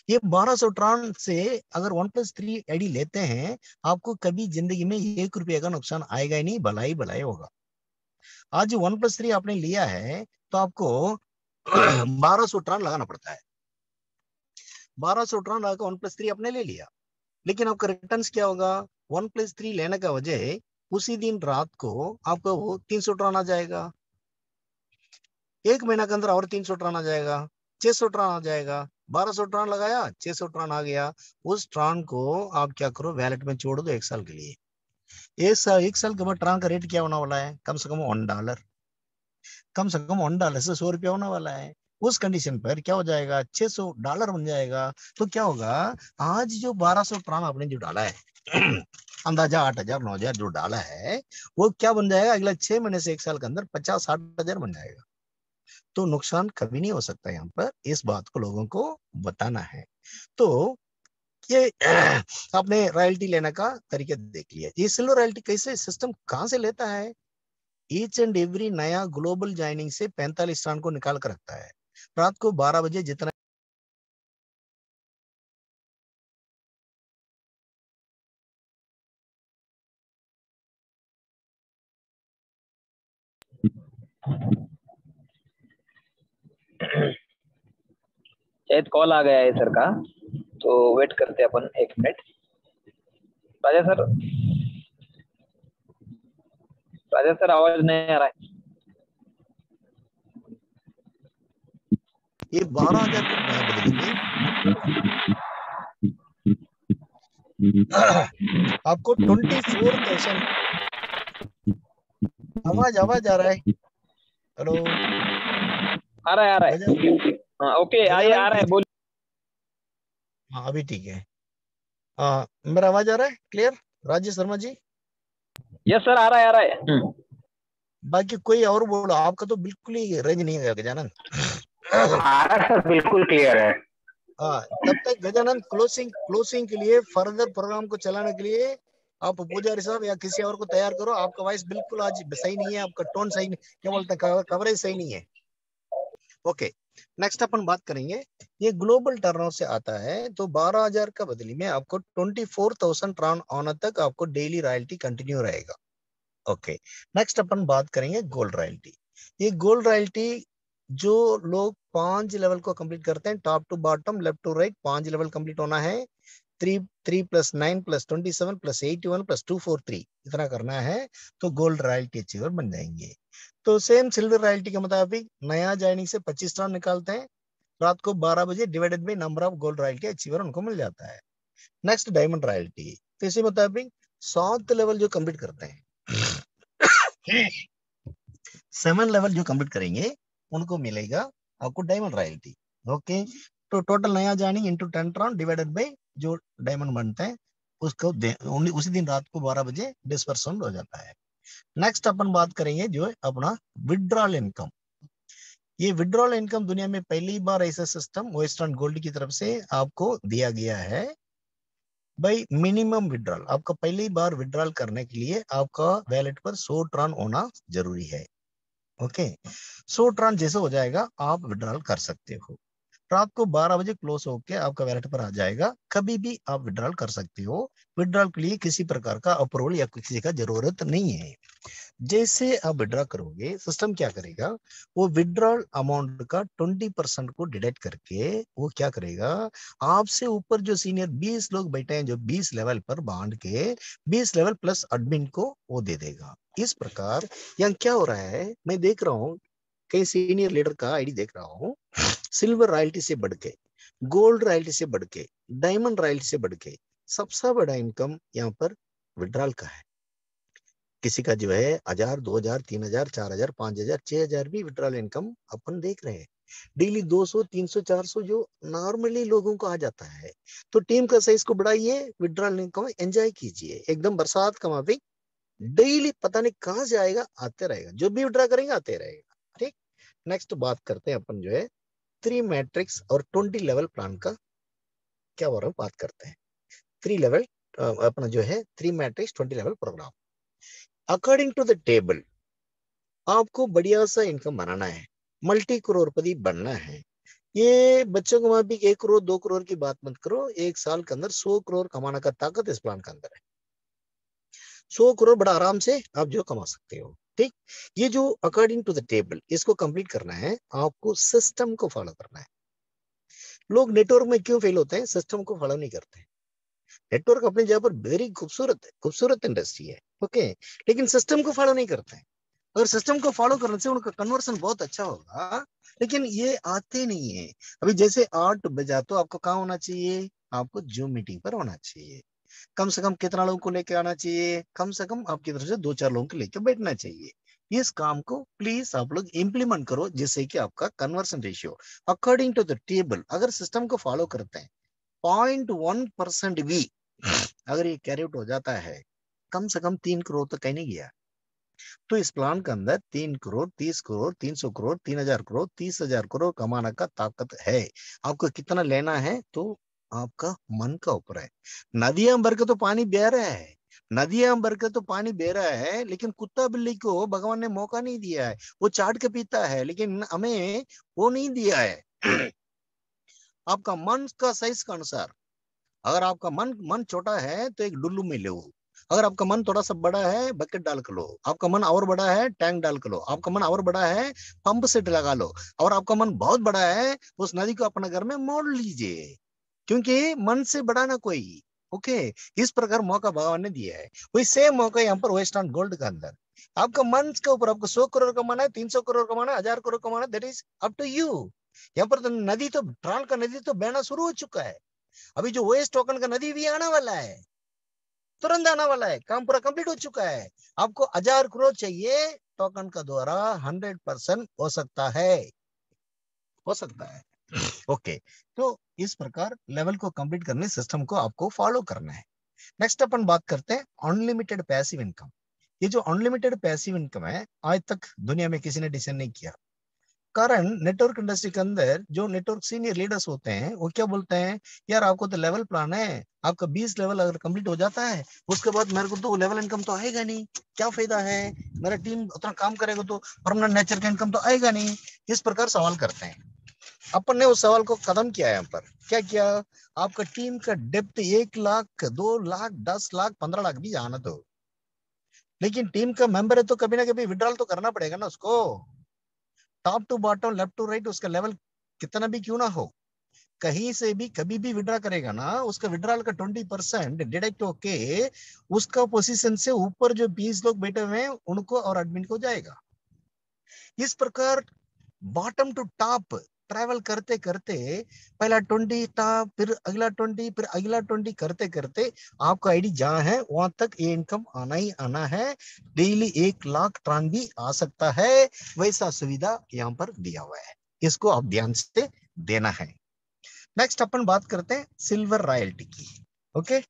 ये 1200 ट्रान से अगर 1+3 आईडी लेते हैं, आपको कभी जिंदगी में 1 रुपये का नुकसान आएगा ही नहीं, भलाई भलाई होगा। आज 1+3 आपने लिया है तो आपको 1200 ट्रान लगाना पड़ता है। 1200 ट्रान लगा 1+3 आपने ले लिया, लेकिन आपका रिटर्न क्या होगा? 1+3 लेने का वजह उसी दिन रात को आपको वो 300 ट्रान आ जाएगा, 1 महीना के अंदर और 300 ट्रान आ जाएगा, 600 ट्रान आ जाएगा। 1200 ट्रान लगाया, 600 ट्रान आ गया। उस ट्रान को आप क्या करो, वैलेट में छोड़ दो 1 साल के लिए। 1 साल के बाद ट्रान का रेट क्या होने वाला है? कम से कम $1, कम से कम $1 से 100 रुपया होने वाला है। उस कंडीशन पर क्या हो जाएगा, $600 बन जाएगा। तो क्या होगा, आज जो 1200 ट्रान आपने जो डाला है, अंदाजा 8,000 9,000 जो डाला है, वो क्या बन जाएगा, अगला 6 महीने से 1 साल के अंदर 50-60 हजार बन जाएगा। तो नुकसान कभी नहीं हो सकता। यहाँ पर इस बात को लोगों को बताना है। तो ये आपने रॉयल्टी लेने का तरीका देख लिया। ये सिल्वर रॉयल्टी कैसे, सिस्टम कहां से लेता है? ईच एंड एवरी नया ग्लोबल ज्वाइनिंग से 45 रन को निकाल कर रखता है। रात को 12 बजे जितना शायद कॉल आ गया है सर का, तो वेट करते हैं अपन 1 मिनट। राजा सर, राजा सर आवाज नहीं आ रहा है। ये 12,000 के बदले में आपको 24,000 आवाज आवाज आ रहा है। हेलो आ रहा है, आ रहा गजन है। हाँ, ओके, आइए, आ गजानन रहा है, प्लीज। बोलिए। हाँ अभी ठीक है। मेरा आवाज आ रहा है clear Rajesh Sharma ji? Yes sir, आ रहा है, आ रहा है। बाकी कोई और बोलो, आपका तो बिल्कुल ही रेंज नहीं है गजानन। आ रहा है सर, बिल्कुल क्लियर है। हाँ तब तक गजानन क्लोजिंग क्लोजिंग के लिए फर्दर प्रोग्राम को चलाने के लिए आप पुजारी साहब या किसी और को तैयार करो। आपका वॉइस बिल्कुल आज सही नहीं है, आपका टोन सही नहीं, क्या बोलते हैं, कवरेज सही नहीं है। ओके नेक्स्ट अपन बात करेंगे, ये ग्लोबल टर्नओवर से आता है तो 12,000 का बदली में आपको 24,000 टर्न ऑन तक आपको डेली रॉयल्टी कंटिन्यू रहेगा। ओके नेक्स्ट अपन बात करेंगे गोल्ड रॉयल्टी। ये गोल्ड रॉयल्टी जो लोग 5 लेवल को कंप्लीट करते हैं, top to bottom left to right 5 level complete होना है। 3 3 + 9 + 27 + 81 + 243 इतना करना है तो गोल्ड रॉयल्टी अचीवर बन जाएंगे। तो सेम सिल्वर रॉयल्टी के मुताबिक नया ज्वाइनिंग से 25 टर्न निकालते हैं, रात को 12 बजे divided by number of gold royalty achiever उनको मिल जाता है। नेक्स्ट डायमंड रॉयल्टी, तो इसी मुताबिक 7 लेवल जो कंप्लीट करते हैं 7 लेवल जो कंप्लीट करेंगे उनको मिलेगा आपको डायमंड रॉयल्टी। ओके तो टोटल नया joining into 10 round divided by जो डायमंड बनता है उसको उसी दिन रात को 12 बजे डिस्पर्सन हो जाता है। नेक्स्ट अपन बात करेंगे जो है अपना विड्रॉल इनकम। ये विड्रॉल इनकम दुनिया में पहली बार ऐसा सिस्टम वेस्टर्न गोल्ड की तरफ से आपको दिया गया है। भाई मिनिमम विड्रॉल आपका पहली बार विड्रॉल करने के लिए आपका वैलेट पर 100 ट्रान होना जरूरी है। ओके 100 ट्रांस जैसे हो जाएगा आप विड्रॉल कर सकते हो। रात को 12 बजे क्लोज होके आपका वैलेट पर आ जाएगा, कभी भी आप विड्रॉल कर सकते हो। विड्रॉल के लिए किसी प्रकार का अप्रूवल या किसी का जरूरत नहीं है। जैसे आप विड्रॉ करोगे सिस्टम क्या करेगा, वो विड्रॉल अमाउंट का 20% को डिडक्ट करके वो क्या करेगा, आपसे ऊपर जो सीनियर 20 लोग बैठे हैं जो 20 लेवल पर बांध के 20 लेवल प्लस एडमिन को वो दे देगा। इस प्रकार यहाँ क्या हो रहा है, मैं देख रहा हूँ कई सीनियर लीडर का आईडी देख रहा हूँ, सिल्वर रॉयल्टी से बढ़ के, गोल्ड रॉयल्टी से बढ़ के, डायमंड रॉयल्टी से बढ़ के सबसे बड़ा इनकम यहाँ पर विड्रॉल का है। किसी का जो है 1,000 2,000 3,000 4,000 5,000 6,000 भी विड्रॉल इनकम अपन देख रहे हैं। डेली 200 300 400 जो नॉर्मली लोगों को आ जाता है। तो टीम का साइज को बढ़ाइए, विड्रॉल इनकम एंजॉय कीजिए, एकदम बरसात का माफिक डेली पता नहीं कहां से आएगा आते रहेगा, जो भी विड्रॉ करेंगे आते रहेगा। ठीक नेक्स्ट बात करते हैं अपन जो है 3 मैट्रिक्स और 20 लेवल प्लान का क्या हो रहा है बात करते हैं। 3 लेवल अपना जो है 3 matrix 20 level program according to the table आपको बढ़िया सा इनकम बनाना है, मल्टी करोड़पति बनना है। ये बच्चों को वहां भी 1 करोड़ 2 करोड़ की बात मत करो, 1 साल के अंदर 100 करोड़ कमाने का ताकत इस प्लान के अंदर है। 100 करोड़ बड़ा आराम से आप जो कमा सकते हो। ठीक ये जो अकॉर्डिंग टू द टेबल इसको कंप्लीट करना है, आपको सिस्टम को फॉलो करना है। लोग नेटवर्क में क्यों फेल होते हैं, सिस्टम को फॉलो नहीं करते। नेटवर्क अपनी जगह पर वेरी खूबसूरत है, खूबसूरत इंडस्ट्री है। ओके लेकिन सिस्टम को फॉलो नहीं करते हैं। अगर सिस्टम को फॉलो करने से उनका कन्वर्सन बहुत अच्छा होगा, लेकिन ये आते नहीं है। अभी जैसे 8 बजा तो आपको कहाँ होना चाहिए, आपको जूम मीटिंग पर होना चाहिए। कम से कम कितना लोगों को लेकर आना चाहिए, कम से कम आपकी तरफ से 2-4 लोगों को लेकर बैठना चाहिए। इस काम को प्लीज आप लोग इंप्लीमेंट करो, जिससे कि आपका conversion ratio according to the table अगर सिस्टम को फॉलो करते हैं 0.1% भी अगर ये कैरी आउट हो जाता है, कम से कम 3 करोड़ तक कहीं नहीं गया। तो इस प्लान के अंदर 3 करोड़ 30 करोड़ 300 करोड़ 3,000 करोड़ 30,000 करोड़ कमाने का ताकत है। आपको कितना लेना है तो आपका मन का ऊपर है। नदियां भर के तो पानी बह रहा है, नदियां भर के तो पानी बह रहा है, लेकिन कुत्ता बिल्ली को भगवान ने मौका नहीं दिया है। वो चाट के पीता है, लेकिन हमें वो नहीं दिया है। आपका मन का साइज के अनुसार, अगर आपका मन मन छोटा है तो एक डुल्लू में लो, अगर आपका मन थोड़ा सा बड़ा है बकेट डाल कर लो, आपका मन और बड़ा है टैंक डाल कर लो, आपका मन और बड़ा है पंप सेट लगा लो, और आपका मन बहुत बड़ा है उस नदी को अपने घर में मोड़ लीजिए, क्योंकि मन से बड़ा ना कोई। ओके इस प्रकार मौका भगवान ने दिया है। वही सेम मौका यहाँ पर वेस्टर्न गोल्ड के अंदर आपका मन के ऊपर, आपको 100 करोड़ कमाना है, 300 करोड़ कमाना है, 1,000 करोड़ कमाना है, that is up to you. यहाँ पर तो नदी तो ट्राल का नदी तो बहना शुरू हो चुका है, अभी जो वेस्ट टोकन का नदी भी आने वाला है। तुरंत आने वाला है, काम पूरा कंप्लीट हो चुका है। आपको 1000 करोड़ चाहिए, टोकन का द्वारा 100% हो सकता है, हो सकता है। ओके, तो इस प्रकार लेवल को कंप्लीट करने सिस्टम को आपको फॉलो करना है। नेक्स्ट अपन बात करते हैं अनलिमिटेड पैसिव इनकम। ये जो अनलिमिटेड पैसिव इनकम है, आज तक दुनिया में किसी ने डिसाइड नहीं किया। कारण नेटवर्क इंडस्ट्री के अंदर जो नेटवर्क सीनियर लीडर्स होते हैं वो क्या बोलते हैं, यार आपको तो लेवल प्लान है, आपका 20 लेवल अगर कंप्लीट हो जाता है उसके बाद मेरे को तो लेवल इनकम तो आएगा नहीं, क्या फायदा है, मेरा टीम उतना काम करेगा तो परमानेंट नेचर का इनकम तो आएगा नहीं। इस प्रकार सवाल करते हैं। अपन ने उस सवाल को खत्म किया है। यहाँ पर क्या किया, आपका टीम का डेप्थ 1 लाख 2 लाख 10 लाख 15 लाख भी जाना तो, लेकिन टीम का मेंबर है तो कभी ना कभी विड्रॉल तो करना पड़ेगा ना उसको। Top to bottom left to right उसका लेवल कितना भी क्यों ना हो, कहीं से भी कभी भी विड्रॉ करेगा ना, उसका विड्रॉल का 20% डिडक्ट होके उसका पोजीशन से ऊपर जो 20 लोग बैठे हुए हैं उनको और एडमिन को जाएगा। इस प्रकार बॉटम टू टॉप ट्रैवल करते करते पहला 20 था, फिर अगला 20, फिर अगला 20 करते करते आपका आईडी जहां है वहां तक ये इनकम आना ही आना है। डेली 1 लाख ट्रांस भी आ सकता है, वैसा सुविधा यहाँ पर दिया हुआ है, इसको आप ध्यान से देना है। नेक्स्ट अपन बात करते हैं सिल्वर रॉयल्टी की। ओके,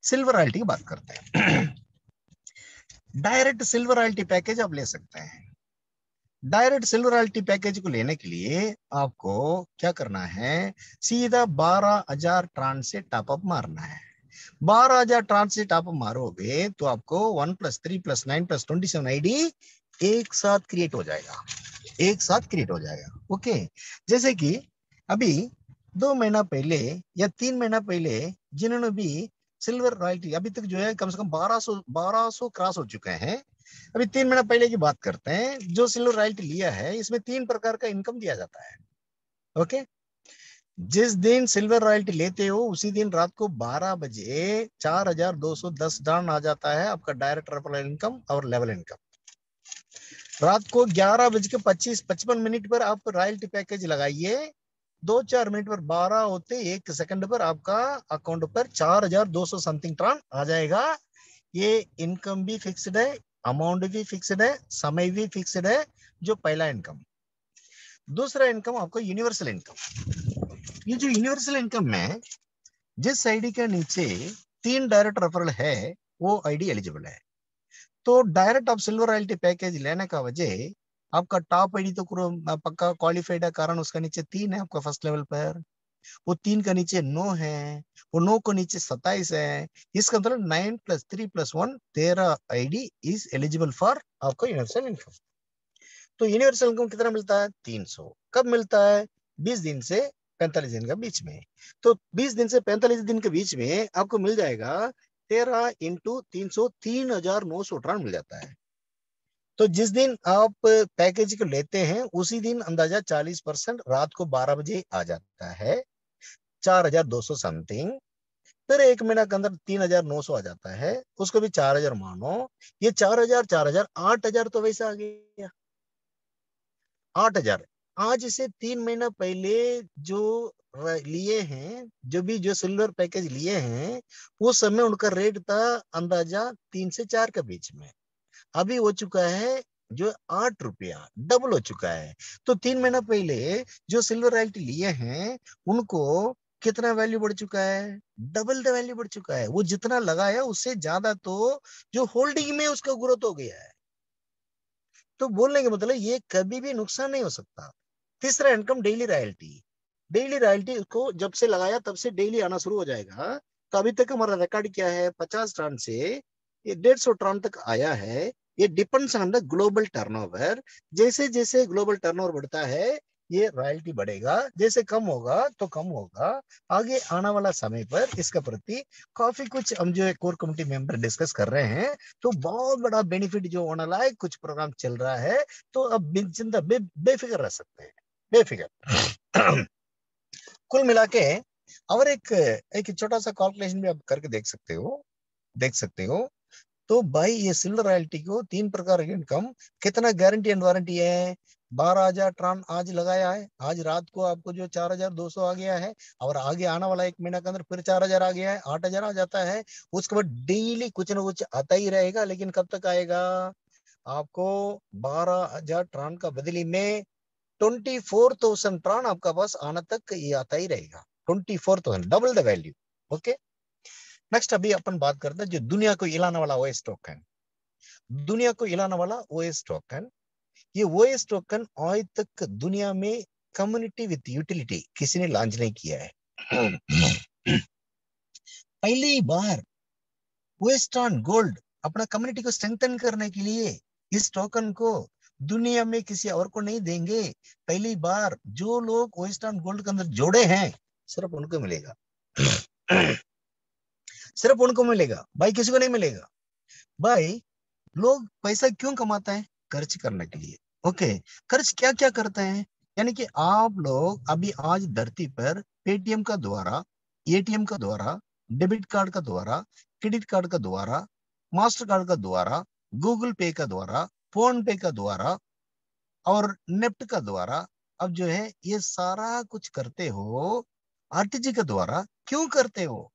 सिल्वर रॉयल्टी की बात करते हैं। डायरेक्ट सिल्वर रॉयल्टी पैकेज आप ले सकते हैं। डायरेक्ट सिल्वर रॉयल्टी पैकेज को लेने के लिए आपको क्या करना है, सीधा 12,000 ट्रांस से टॉपअप मारना है। 12,000 ट्रांस से टॉपअप मारोगे तो आपको 1+3+9+27 आईडी एक साथ क्रिएट हो जाएगा, एक साथ क्रिएट हो जाएगा। ओके, जैसे कि अभी 2 महीना पहले या 3 महीना पहले जिन्होंने भी सिल्वर रॉयल्टी अभी तक जो है कम से कम 1200 क्रॉस हो चुके हैं। अभी 3 महीना पहले की बात करते हैं, जो सिल्वर रॉयल्टी लिया है इसमें 3 प्रकार का इनकम दिया जाता है। ओके, जिस दिन सिल्वर रॉयल्टी लेते हो उसी दिन रात को 12 बजे 4,210 डॉलर आ जाता है आपका डायरेक्ट रेफरल इनकम और लेवल इनकम। रात को 11:55 पर आप रॉयल्टी पैकेज लगाइए, 2-4 मिनट पर 12 होते 1 सेकंड पर आपका अकाउंट पर 4,200 समथिंग ट्रांस आ जाएगा। ये इनकम भी फिक्स्ड है, अमाउंट भी फिक्स्ड है, समय भी फिक्स्ड है, जो पहला इनकम। दूसरा इनकम आपको यूनिवर्सल इनकम। ये जो यूनिवर्सल इनकम में जिस आईडी के नीचे 3 डायरेक्ट रेफरल है वो आईडी एलिजिबल है। तो डायरेक्ट आप सिल्वर रॉयल्टी पैकेज लेने का वजह आपका टॉप आईडी तो पक्का क्वालिफाइड है, कारण उसका नीचे 3 है आपका फर्स्ट लेवल पर, वो 3 का नीचे 9 है, वो 9 को नीचे 27 है। इसका मतलब 9+3+1 13 आईडी इज एलिजिबल फॉर आपको यूनिवर्सल इनकम। तो यूनिवर्सल इनकम कितना मिलता है, 300। कब मिलता है, 20 दिन से 45 दिन के बीच में। तो 20 दिन से 45 दिन के बीच में आपको मिल जाएगा 13 × 300 3,900 टर्न मिल जाता है। तो जिस दिन आप पैकेज को लेते हैं उसी दिन अंदाजा 40% रात को 12 बजे आ जाता है, 4,200 समथिंग। फिर 1 महीना के अंदर 3,900 आ जाता है, उसको भी 4,000 मानो। ये 4,000 4,000 8,000 तो वैसे आ गया 8,000। आज से 3 महीना पहले जो लिए हैं, जो सिल्वर पैकेज लिए हैं, उस समय उनका रेट था अंदाजा 3 से 4 के बीच में। अभी हो चुका है जो 8 रुपया, डबल हो चुका है। तो 3 महीना पहले जो सिल्वर रॉयल्टी लिए हैं उनको कितना वैल्यू बढ़ चुका है, डबल द वैल्यू बढ़ चुका है। वो जितना लगाया उससे ज्यादा तो जो होल्डिंग में उसका ग्रोथ हो गया है। तो बोलने का मतलब ये कभी भी नुकसान नहीं हो सकता। तीसरा income daily royalty. Daily royalty को जब से लगाया तब से डेली आना शुरू हो जाएगा। तो अभी तक हमारा रिकॉर्ड क्या है, 50 टन से ये 150 टन तक आया है। ये depends on the global turnover. जैसे जैसे ग्लोबल टर्नओवर बढ़ता है ये रॉयल्टी बढ़ेगा, जैसे कम होगा तो कम होगा। आगे आने वाला समय पर इसका प्रति काफी कुछ हम जो कोर कमेटी मेंबर डिस्कस कर रहे हैं, तो बहुत बड़ा बेनिफिट जो होने लायक कुछ प्रोग्राम चल रहा है। तो अब चिंता बेफिक्र रह सकते हैं, बेफिक्र। कुल मिला के और एक छोटा सा कैलकुलेशन भी आप करके देख सकते हो, देख सकते हो। तो भाई ये सिल्वर रॉयल्टी को 3 प्रकार की इनकम, कितना गारंटी एंड वारंटी है, 12,000 ट्रान आज लगाया है। आज रात को आपको जो 4,200 आ गया है, और आगे आने वाला 1 महीना के अंदर फिर 4,000 आ गया है, 8,000 आ जाता है। उसके बाद डेली कुछ ना कुछ आता ही रहेगा, लेकिन कब तक आएगा? आपको 12,000 ट्रान का बदली में 24,000 ट्रान आपका पास आना तक ये आता ही रहेगा। 24,000, double the value. Okay, next अभी अपन बात करते हैं जो दुनिया को हिलाने वाला ओएस टोकन। दुनिया को हिलाने वाला ओएस टोकन, ये ओएस टोकन आज तक दुनिया में कम्युनिटी विथ यूटिलिटी किसी ने लॉन्च नहीं किया है। पहली बार वेस्टर्न गोल्ड अपना कम्युनिटी को स्ट्रेंथन करने के लिए इस टोकन को दुनिया में किसी और को नहीं देंगे। पहली बार जो लोग वेस्टर्न गोल्ड के अंदर जोड़े हैं सिर्फ उनको मिलेगा। सिर्फ उनको मिलेगा भाई, किसी को नहीं मिलेगा। भाई लोग पैसा क्यों कमाते हैं? खर्च करने के लिए। ओके, खर्च क्या क्या करते हैं? यानी कि आप लोग अभी आज धरती पर पेटीएम का द्वारा, एटीएम का द्वारा, डेबिट कार्ड का द्वारा, क्रेडिट कार्ड का द्वारा, मास्टर कार्ड का द्वारा, गूगल पे का द्वारा, फोन पे का द्वारा और नेफ्ट का द्वारा अब जो है ये सारा कुछ करते हो। आरटीजी के द्वारा क्यों करते हो?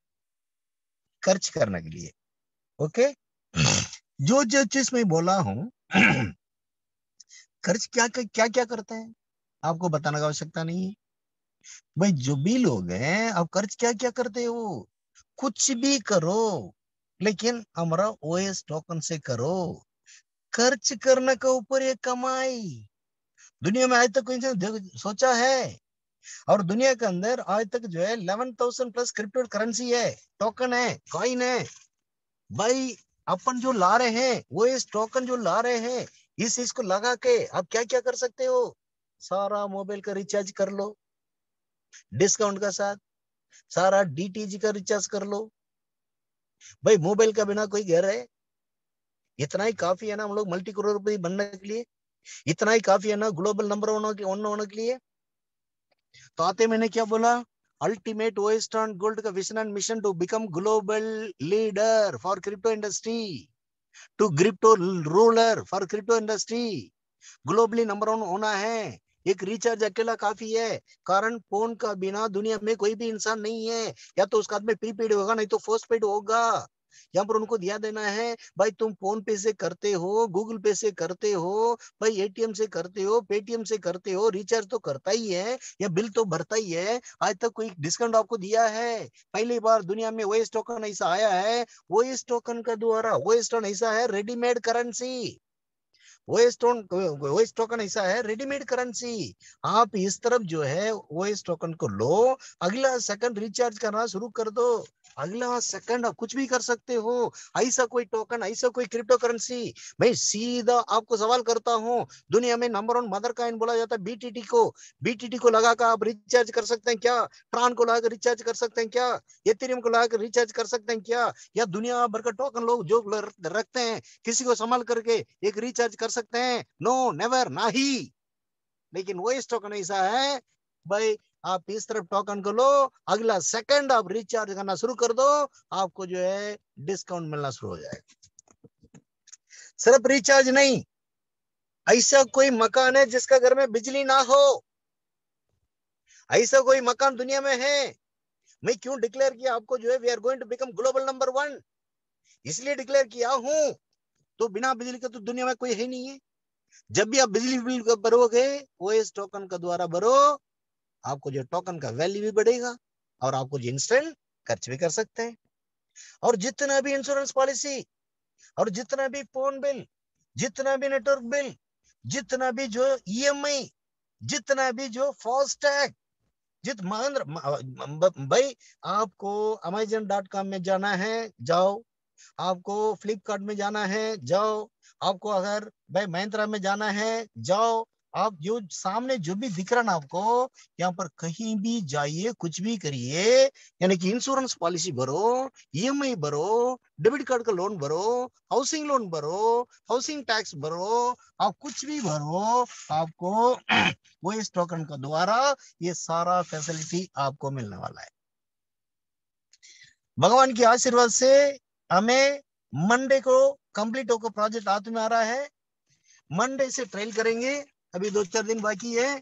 खर्च करने के लिए। ओके, जो जो चीज मैं बोला हूं खर्च क्या क्या क्या करते हैं आपको बताने की आवश्यकता नहीं है। भाई जो भी लोग हैं अब खर्च क्या क्या करते हो? कुछ भी करो, लेकिन हमारा ओएस टोकन से करो। खर्च करने के ऊपर ये कमाई दुनिया में आज तक कोई इंसान सोचा है? और दुनिया के अंदर आज तक जो है 11,000 प्लस क्रिप्टो करेंसी है, टोकन है, कॉइन है। भाई अपन जो ला रहे हैं वो इस टोकन जो ला रहे हैं, इस चीज को लगा के आप क्या क्या कर सकते हो? सारा मोबाइल का रिचार्ज कर लो डिस्काउंट का साथ, सारा डीटीजी का रिचार्ज कर लो। भाई मोबाइल का बिना कोई घर है? इतना ही काफी है ना हम लोग मल्टी करोड़ रुपए बनने के लिए? इतना ही काफी है ना ग्लोबल नंबर वन होने के लिए? तो आते मैंने क्या बोला? अल्टीमेट वेस्टर्न गोल्ड का vision and mission to become global leader for crypto industry, to crypto ruler for crypto industry. Globally number one होना है। एक रिचार्ज अकेला काफी है, कारण फोन का बिना दुनिया में कोई भी इंसान नहीं है। या तो उसका हाथ में प्रीपेड होगा, नहीं तो पोस्ट पेड होगा। यहाँ पर उनको ध्यान देना है भाई, तुम फोन पे से करते हो, गूगल पे से करते हो, भाई एटीएम से करते हो, पेटीएम से करते हो, रिचार्ज तो करता ही है या बिल तो भरता ही है। आज तक कोई डिस्काउंट आपको दिया है? पहली बार दुनिया में ओएस टोकन ऐसा आया है। ओएस टोकन का द्वारा ओएस टोकन ऐसा है रेडीमेड करेंसी। ओएस टोकन ऐसा है रेडीमेड करेंसी। आप इस तरफ जो है ओएस टोकन को लो, अगला सेकंड रिचार्ज करना शुरू कर दो, अगला सेकंड आप कुछ भी कर सकते हो। ऐसा कोई टोकन, ऐसा कोई क्रिप्टो करेंसी। मैं सीधा आपको सवाल करता हूं, दुनिया में नंबर वन मदर कॉइन बोला जाता है बीटीटी को। बीटीटी को लगाकर आप रिचार्ज कर सकते हैं क्या? ट्रान को लगाकर रिचार्ज कर सकते हैं क्या? एथेरियम को लगाकर रिचार्ज कर सकते हैं क्या? या दुनिया भर का टोकन लोग जो रखते हैं किसी को संभाल करके एक रिचार्ज कर सकते हैं? नो, नेवर, नहीं। लेकिन वो इस टोकन ऐसा है भाई, आप इस तरफ टोकन को लो, अगला सेकंड आप रिचार्ज करना शुरू कर दो, आपको जो है डिस्काउंट मिलना शुरू हो जाएगा। सिर्फ रिचार्ज नहीं, ऐसा कोई मकान है जिसका घर में बिजली ना हो? ऐसा कोई मकान दुनिया में है? मैं क्यों डिक्लेयर किया आपको जो है we are going to become global number one, इसलिए डिक्लेयर किया हूं। तो बिना बिजली के तो दुनिया में कोई है नहीं है। जब भी आप बिजली बिल भरोगे ओएस टोकन का द्वारा भरो, आपको जो टोकन का वैल्यू भी बढ़ेगा और आपको जो इंस्टेंट खर्च भी कर सकते हैं। और जितना भी इंश्योरेंस पॉलिसी और जितना भी फोन बिल, जितना भी नेटवर्क बिल, जितना भी जो ईएमआई, जितना भी जो फास्टैग, जित महेंद्र भाई, आपको Amazon.com में जाना है जाओ, आपको फ्लिपकार्ट में जाना है जाओ, आपको अगर भाई महिंद्रा में जाना है जाओ, आप जो सामने जो भी दिख रहा ना आपको, यहाँ पर कहीं भी जाइए, कुछ भी करिए, यानी कि इंश्योरेंस पॉलिसी भरो, ईएमआई भरो, डेबिट कार्ड का लोन भरो, हाउसिंग लोन भरो, हाउसिंग टैक्स भरो, आप कुछ भी भरो, आपको वो इस टोकन का द्वारा ये सारा फैसिलिटी आपको मिलने वाला है। भगवान की आशीर्वाद से हमें मंडे को कंप्लीट होकर प्रोजेक्ट हाथ में आ रहा है। मंडे से ट्रायल करेंगे, अभी 2-4 दिन बाकी है,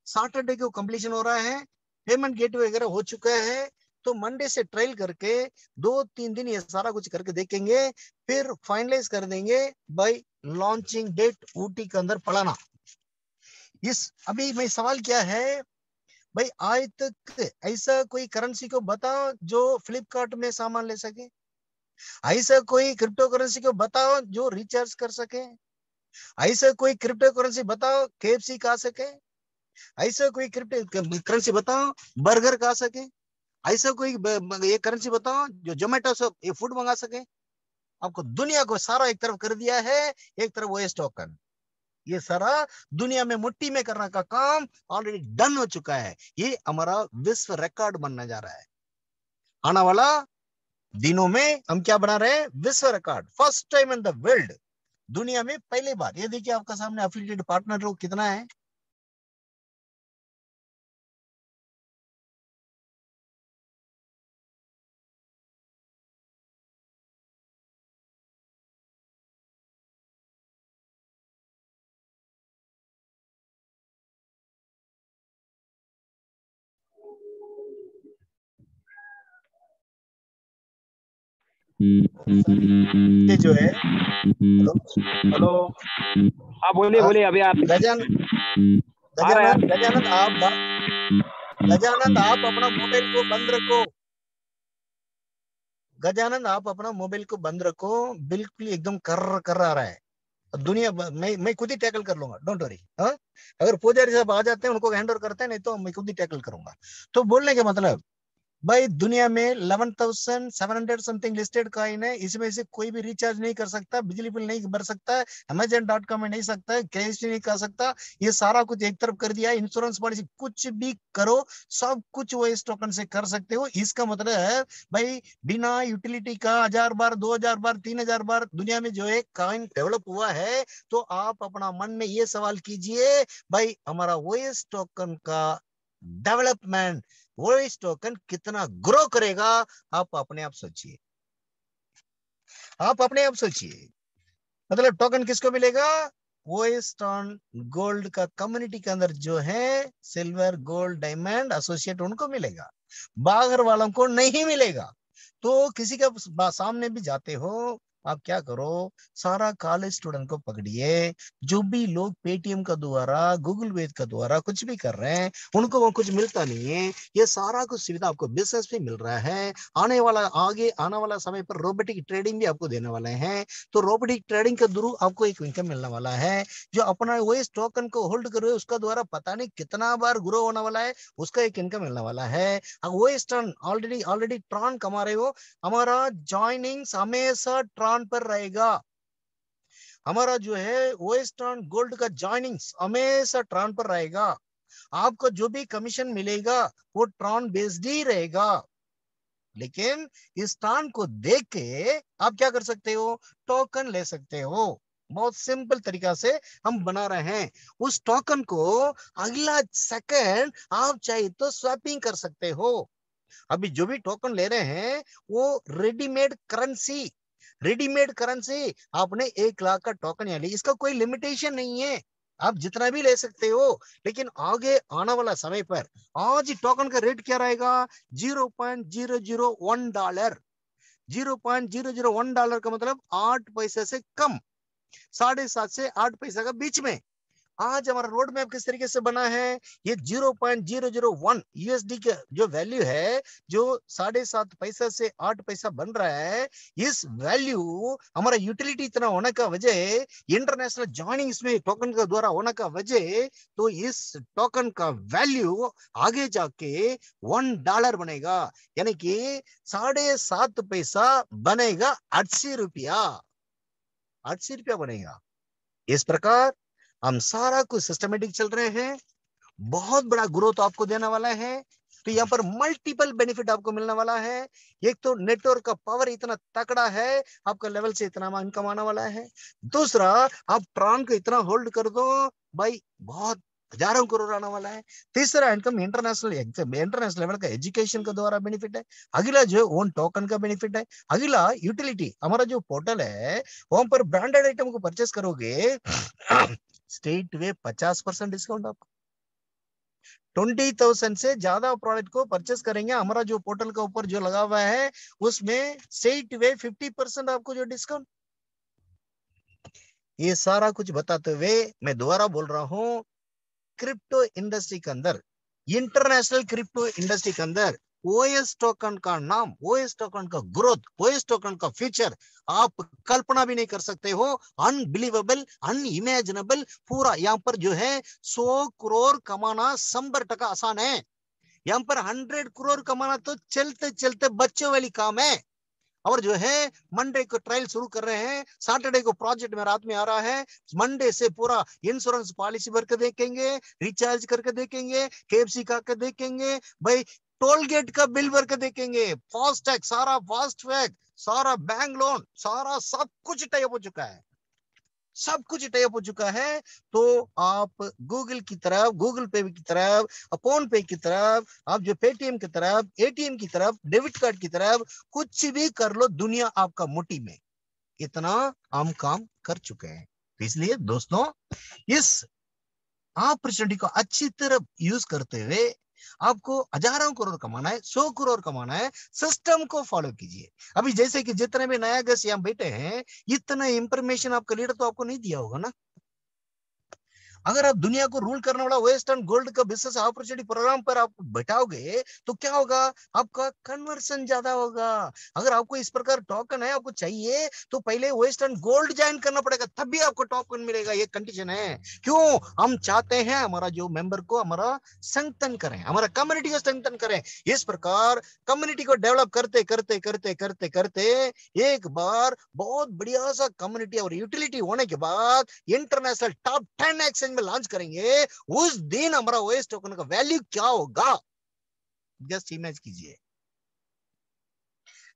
सैटरडे को कंप्लीशन हो रहा है, पेमेंट गेटवे वगैरह हो चुका है। तो मंडे से ट्रायल करके 2-3 दिन ये सारा कुछ करके देखेंगे, फिर फाइनलाइज कर देंगे बाय लॉन्चिंग डेट ऊटी के अंदर पढ़ाना। इस अभी मैं सवाल क्या है भाई, आज तक ऐसा कोई करेंसी को बताओ जो फ्लिपकार्ट में सामान ले सके, ऐसा कोई क्रिप्टो करेंसी को बताओ जो रिचार्ज कर सके, ऐसा कोई क्रिप्टो करेंसी बताओ केएफसी खा सके, ऐसा कोई क्रिप्टो करेंसी बताओ बर्गर खा सके, ऐसा कोई ये करेंसी बताओ जो जोमेटो से ये फूड मंगा सके। आपको दुनिया को सारा एक तरफ कर दिया है, एक तरफ ओएस टोकन, ये सारा दुनिया में मुट्ठी में करने का काम ऑलरेडी डन हो चुका है। ये हमारा विश्व रिकॉर्ड बनने जा रहा है। आने वाला दिनों में हम क्या बना रहे हैं, विश्व record, first time in the world, दुनिया में पहली बार। ये देखिए आपका सामने एफिलिएटेड पार्टनर लोग कितना है। ये जो है, हेलो हेलो, हाँ बोलिए बोलिए, अभी आप गजानन आ रहा है। गजानंद आप अपना मोबाइल को बंद रखो, गजानंद आप अपना मोबाइल को बंद रखो, बिल्कुल एकदम कर आ रहा है दुनिया। मैं खुद ही टैकल कर लूंगा, डोंट वरी। हाँ, अगर पुजारी साहब आ जाते हैं उनको हैंड ओवर करते हैं, नहीं तो मैं खुद ही टैकल करूंगा। तो बोलने का मतलब भाई, दुनिया में 11,700 समथिंग लिस्टेड कॉइन है, इसमें से कोई भी रिचार्ज नहीं कर सकता, बिजली बिल नहीं भर सकता, Amazon.com में नहीं सकता, कैश नहीं कर सकता। ये सारा कुछ एक तरफ कर दिया, इंश्योरेंस पॉलिसी कुछ भी करो, सब कुछ वो इस टोकन से कर सकते हो। इसका मतलब है भाई, बिना यूटिलिटी का 1000 बार, 2000 बार, 3000 बार दुनिया में जो है कॉइन डेवलप हुआ है। तो आप अपना मन में ये सवाल कीजिए भाई, हमारा ओएस टोकन का डेवलपमेंट, वॉइस टोकन कितना ग्रो करेगा। आप अपने आप सोचिए, आप अपने आप सोचिए। मतलब टोकन किसको मिलेगा, वॉइस टोन गोल्ड का कम्युनिटी के अंदर जो है सिल्वर गोल्ड डायमंड एसोसिएट, उनको मिलेगा, बाहर वालों को नहीं मिलेगा। तो किसी का सामने भी जाते हो, आप क्या करो, सारा कॉलेज स्टूडेंट को पकड़िए, जो भी लोग पेटीएम का द्वारा, गूगल पे का द्वारा कुछ भी कर रहे हैं, उनको वो कुछ मिलता नहीं है। ये सारा कुछ सुविधा आपको बिजनेस में मिल रहा है। आगे आने वाला समय पर रोबोटिक ट्रेडिंग भी आपको देने वाले हैं। तो रोबोटिक ट्रेडिंग के थ्रू आपको एक इनकम मिलने वाला है। जो अपना वही टोकन को होल्ड कर रहे हो, उसका द्वारा पता नहीं कितना बार ग्रो होने वाला है, उसका एक इनकम मिलने वाला है। वो टर्न ऑलरेडी ट्रॉन कमा रहे हो, हमारा ज्वाइनिंग हमेशा ट्रॉन पर रहेगा। हमारा जो है वेस्टर्न गोल्ड का ज्वाइनिंग हमेशा ट्रॉन पर रहेगा। आपको जो भी कमीशन मिलेगा वो ट्रॉन बेस्ड ही रहेगा। लेकिन इस ट्रॉन को देख के आप क्या कर सकते हो, टोकन ले सकते हो। बहुत सिंपल तरीका से हम बना रहे हैं। उस टोकन को अगला सेकंड आप चाहे तो स्वैपिंग कर सकते हो। अभी जो भी टोकन ले रहे हैं वो रेडीमेड करेंसी आपने 1 लाख का टोकन या लिया, इसका कोई लिमिटेशन नहीं है, आप जितना भी ले सकते हो। लेकिन आगे आने वाला समय पर आज टोकन का रेट क्या रहेगा, $0.001। $0.001 का मतलब 8 पैसे से कम, 7.5 से 8 पैसा का बीच में। आज हमारा रोड मैप किस तरीके से बना है, ये 0.001 यूएसडी का जो वैल्यू है, जो 7.5 पैसा से 8 पैसा बन रहा है, इस वैल्यू हमारा यूटिलिटी इतना होने का वजह, इंटरनेशनल ज्वाइनिंग इसमें टोकन का द्वारा होने का वजह, तो इस टोकन का वैल्यू आगे जाके $1 बनेगा, यानी कि 7.5 पैसा बनेगा 80 रुपया, 80 रुपया बनेगा। इस प्रकार हम सारा कुछ सिस्टमेटिक चल रहे हैं, बहुत बड़ा ग्रोथ आपको देने वाला है। तो यहाँ पर मल्टीपल बेनिफिट आपको मिलने वाला है। एक तो नेटवर्क का पावर इतना तकड़ा है, आपका लेवल से इतना इनकम आने वाला है। दूसरा, आप ट्रॉन को इतना होल्ड कर दो भाई, बहुत हजारों करोड़ आने वाला है। तीसरा, इनकम इंटरनेशनल लेवल का एजुकेशन के द्वारा बेनिफिट है। अगला जो ओन टोकन का बेनिफिट है। अगला यूटिलिटी, हमारा जो पोर्टल है वहां पर ब्रांडेड आइटम को परचेस करोगे स्टेट वे 50% डिस्काउंट आपको। 20,000 से ज्यादा प्रोडक्ट को परचेस करेंगे, हमारा जो पोर्टल का ऊपर जो लगा हुआ है उसमें स्टेट वे 50% आपको जो डिस्काउंट। ये सारा कुछ बताते हुए मैं दोबारा बोल रहा हूं, क्रिप्टो इंडस्ट्री के अंदर, इंटरनेशनल क्रिप्टो इंडस्ट्री के अंदर ओएस टोकन का नाम, ओएस टोकन का ग्रोथ, ओएस टोकन का फ्यूचर आप कल्पना भी नहीं कर सकते हो। Unbelievable, unimaginable. पूरा यहाँ पर जो है 100 करोड़ कमाना 100% आसान है। यहाँ पर 100 करोड़ कमाना तो चलते चलते बच्चों वाली काम है। और जो है मंडे को ट्रायल शुरू कर रहे हैं, सैटरडे को प्रोजेक्ट में रात में आ रहा है, मंडे से पूरा इंश्योरेंस पॉलिसी भर के देखेंगे, रिचार्ज करके देखेंगे, केएफसी खा के देखेंगे, भाई टोल गेट का बिल भर के देखेंगे, फास्ट टैग, सारा फास्ट टैग, सारा बैंक लोन, सारा सब कुछ टाइप हो चुका है, सब कुछ टाइप हो चुका है। तो आप गूगल की तरफ, गूगल पे की तरफ, फोन पे की तरफ, आप जो पेटीएम की तरफ, एटीएम की तरफ, डेबिट कार्ड की तरफ, कुछ भी कर लो, दुनिया आपका मुट्ठी में। इतना हम काम कर चुके हैं। तो इसलिए दोस्तों, इस अपॉर्चुनिटी को अच्छी तरह यूज करते हुए आपको हजारों करोड़ कमाना है, 100 करोड़ कमाना है, सिस्टम को फॉलो कीजिए। अभी जैसे कि जितने भी नया गेस्ट यहाँ बैठे हैं, इतना इंफॉर्मेशन आपका लीडर तो आपको नहीं दिया होगा ना। अगर आप दुनिया को रूल करने वाला वेस्ट एंड गोल्ड का बिजनेस अपॉर्चुनिटी प्रोग्राम पर आप बैठाओगे तो क्या होगा, आपका कन्वर्सन ज्यादा होगा। अगर आपको इस प्रकार टोकन है, आपको चाहिए तो पहले वेस्ट एंड गोल्ड ज्वाइन करना पड़ेगा, तब भी आपको टोकन मिलेगा। ये कंडीशन है। क्यों? हम चाहते हैं हमारा जो मेंबर को हमारा स्ट्रेंथन करें, हमारा कम्युनिटी को स्ट्रेंथन करें। इस प्रकार कम्युनिटी को डेवलप करते करते करते करते करते एक बार बहुत बढ़िया सा कम्युनिटी और यूटिलिटी होने के बाद इंटरनेशनल टॉप 10 एक्सचेंज में लॉन्च करेंगे। उस दिन हमारा ओएस टोकन का वैल्यू क्या होगा, जस्ट इमेज कीजिए,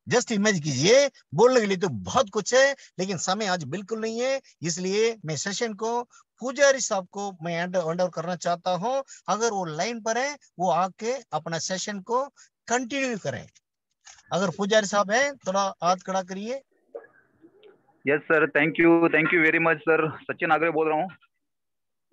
जस्ट इमेज कीजिए। बोलने के लिए तो बहुत कुछ है, लेकिन समय आज बिल्कुल नहीं है, इसलिए मैं सेशन को पुजारी साहब को मैं हैंड ओवर करना चाहता हूं। अगर वो लाइन पर है, वो आके अपना सेशन को कंटिन्यू करें। अगर पुजारी साहब है, थोड़ा हाथ खड़ा करिए। Yes sir, thank you very much sir. Sachin आगरे बोल रहा हूँ।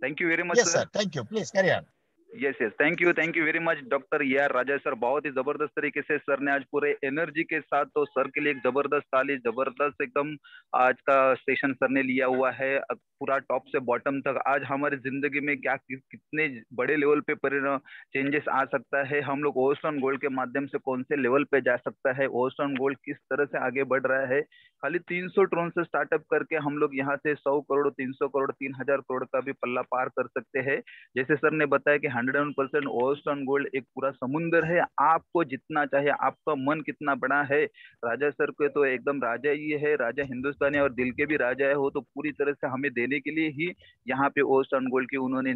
Thank you very much yes sir. Sir, thank you, please carry on. Yes yes, thank you very much doctor A R Raja sir. बहुत ही जबरदस्त तरीके से सर ने आज पूरे एनर्जी के साथ, तो सर के लिए एक जबरदस्त ताली, जबरदस्त एकदम आज का सेशन सर ने लिया हुआ है, पूरा टॉप से बॉटम तक। आज हमारी जिंदगी में क्या कितने बड़े लेवल पे चेंजेस आ सकता है, हम लोग ओस्टर्न गोल्ड के माध्यम से कौन से लेवल पे जा सकता है, ओस्टर्न गोल्ड किस तरह से आगे बढ़ रहा है। खाली 300 ट्रोन से स्टार्टअप करके हम लोग यहाँ से 100 करोड़, 300 करोड़, 3,000 करोड़ का भी पल्ला पार कर सकते हैं। जैसे सर ने बताया कि 101% ओस्टर्न गोल्ड एक पूरा समुंदर है, आपको जितना चाहिए, आपका मन कितना बड़ा है। राजा सर के तो एकदम राजा ही है, राजा हिंदुस्तानी और दिल के भी राजा है वो, तो पूरी तरह से हमें देने के लिए ही यहाँ पे ओस्टर्न गोल्ड की उन्होंने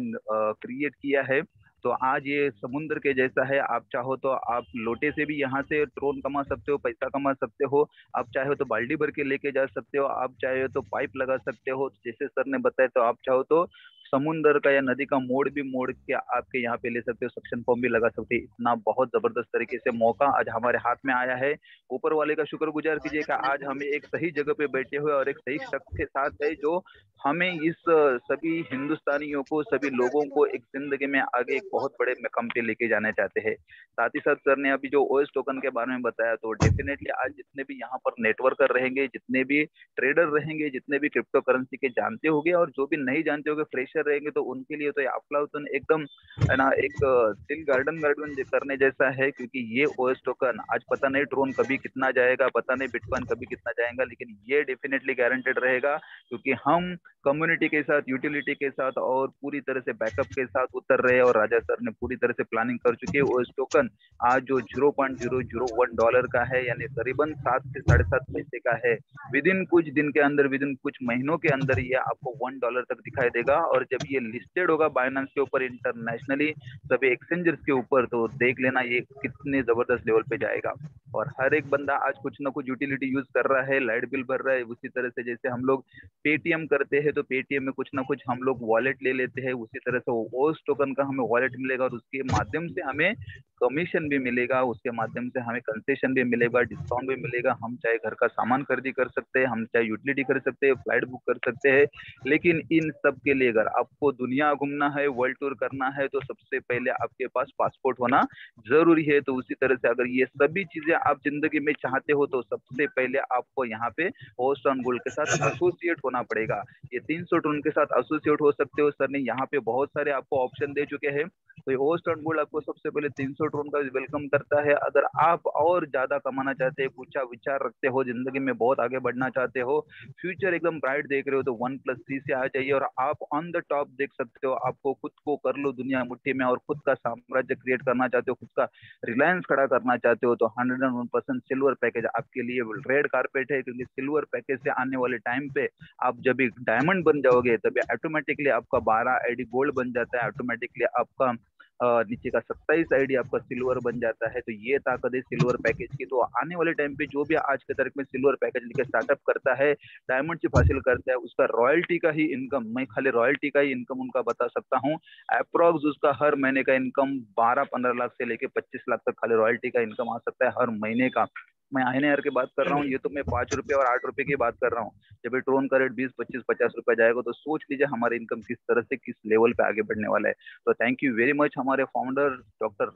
क्रिएट किया है। तो आज ये समुद्र के जैसा है, आप चाहो तो आप लोटे से भी यहाँ से ट्रोन कमा सकते हो, पैसा कमा सकते हो, आप चाहे तो बाल्टी भर के लेके जा सकते हो, आप चाहे तो पाइप लगा सकते हो, जैसे सर ने बताया, तो आप चाहो तो समुंदर का या नदी का मोड़ भी मोड़ के आपके यहाँ पे ले सकते हो, सक्शन पंप भी लगा सकते हो। इतना बहुत जबरदस्त तरीके से मौका आज हमारे हाथ में आया है। ऊपर वाले का शुक्रगुजार कीजिए कि आज हमें एक सही जगह पे बैठे हुए और एक सही शख्स के साथ है, जो हमें इस सभी हिंदुस्तानियों को, सभी लोगों को एक जिंदगी में आगे एक बहुत बड़े मकाम पे लेके जाना चाहते हैं। साथ ही साथ सर ने अभी जो ओएस टोकन के बारे में बताया, तो डेफिनेटली आज जितने भी यहाँ पर नेटवर्कर रहेंगे, जितने भी ट्रेडर रहेंगे, जितने भी क्रिप्टो करेंसी के जानते होंगे और जो भी नहीं जानते होंगे, फ्रेशर रहेंगे, तो उनके लिए तो ये अफलातून एकदम है ना, एक दिल गार्डन गार्डन करने जैसा है। क्योंकि ये ओएस टोकन आज पता नहीं ट्रोन कभी कितना जाएगा, पता नहीं बिटकॉइन कभी कितना जाएगा, लेकिन ये डेफिनेटली गारंटेड रहेगा, क्योंकि हम कम्युनिटी के साथ, यूटिलिटी के साथ और पूरी तरह से बैकअप के साथ उतर रहे हैं। और राजा सर ने पूरी तरह से प्लानिंग कर चुकी है। ओएस टोकन आज जो $0.001 का है, यानी करीबन 7 से 7.5 पैसे का है, विद इन कुछ दिन के अंदर, विद इन कुछ महीनों के अंदर ये आपको $1 तक दिखाई देगा। और जब ये लिस्टेड होगा बाइनेंस के ऊपर, इंटरनेशनली सभी एक्सचेंजर्स के ऊपर, तो देख लेना ये कितने जबरदस्त लेवल पे जाएगा। और हर एक बंदा आज कुछ ना कुछ यूटिलिटी यूज कर रहा है, लाइट बिल भर रहा है, उसी तरह से जैसे हम लोग पेटीएम करते हैं, तो पेटीएम में कुछ ना कुछ हम लोग वॉलेट ले लेते हैं, उसी तरह से ओस टोकन का हमें वॉलेट मिलेगा और उसके माध्यम से हमें कमीशन भी मिलेगा, उसके माध्यम से हमें कंसेशन भी मिलेगा, डिस्काउंट भी मिलेगा। हम चाहे घर का सामान खरीदी कर सकते हैं, हम चाहे यूटिलिटी कर सकते हैं, फ्लाइट बुक कर सकते हैं। लेकिन इन सब के लिए अगर आपको दुनिया घूमना है, वर्ल्ड टूर करना है, तो सबसे पहले आपके पास पासपोर्ट होना जरूरी है। तो उसी तरह से अगर ये सभी चीजें आप जिंदगी में चाहते हो तो सबसे पहले आपको यहाँ पे होस्ट ऑन गोल्ड के साथ एसोसिएट होना पड़ेगा। ये 300 टन के साथ एसोसिएट हो सकते हो। सर ने यहाँ पे बहुत सारे आपको ऑप्शन दे चुके हैं। तो ये होस्ट ऑन गोल्ड आपको सबसे पहले 300 टन का वेलकम करता है। अगर आप और ज्यादा कमाना चाहते हैं, कुछ विचार रखते हो, जिंदगी में बहुत आगे बढ़ना चाहते हो, फ्यूचर एकदम ब्राइट देख रहे हो, तो 1+3 से आ जाइए और आप ऑन द टॉप देख सकते हो। आपको खुद को कर लो दुनिया मुट्ठी में और खुद का साम्राज्य क्रिएट करना चाहते हो, खुद का रिलायंस खड़ा करना चाहते हो, तो 101% सिल्वर पैकेज आपके लिए रेड कारपेट है। क्योंकि सिल्वर पैकेज से आने वाले टाइम पे आप जब एक डायमंड बन जाओगे तभी ऑटोमेटिकली आपका 12 आईडी गोल्ड बन जाता है, ऑटोमेटिकली आपका नीचे का 27 आईडी आपका सिल्वर बन जाता है। तो ये ताकत है सिल्वर पैकेज की। तो आने वाले टाइम पे जो भी आज के तारीख में सिल्वर पैकेज लेके स्टार्टअप करता है, डायमंड शिप हासिल करता है, उसका रॉयल्टी का ही इनकम, मैं खाली रॉयल्टी का ही इनकम उनका बता सकता हूँ। अप्रोक्स उसका हर महीने का इनकम 12-15 लाख से लेके 25 लाख तक खाली रॉयल्टी का इनकम आ सकता है हर महीने का। मैं INR की बात कर रहा हूँ, ये तो मैं 5 रुपए और 8 रुपए की बात कर रहा हूँ। जब ये ट्रोन का रेट 20-25-50 रुपए जाएगा तो सोच लीजिए हमारी इनकम किस तरह से किस लेवल पे आगे बढ़ने वाला है। तो थैंक यू वेरी मच हमारे फाउंडर डॉक्टर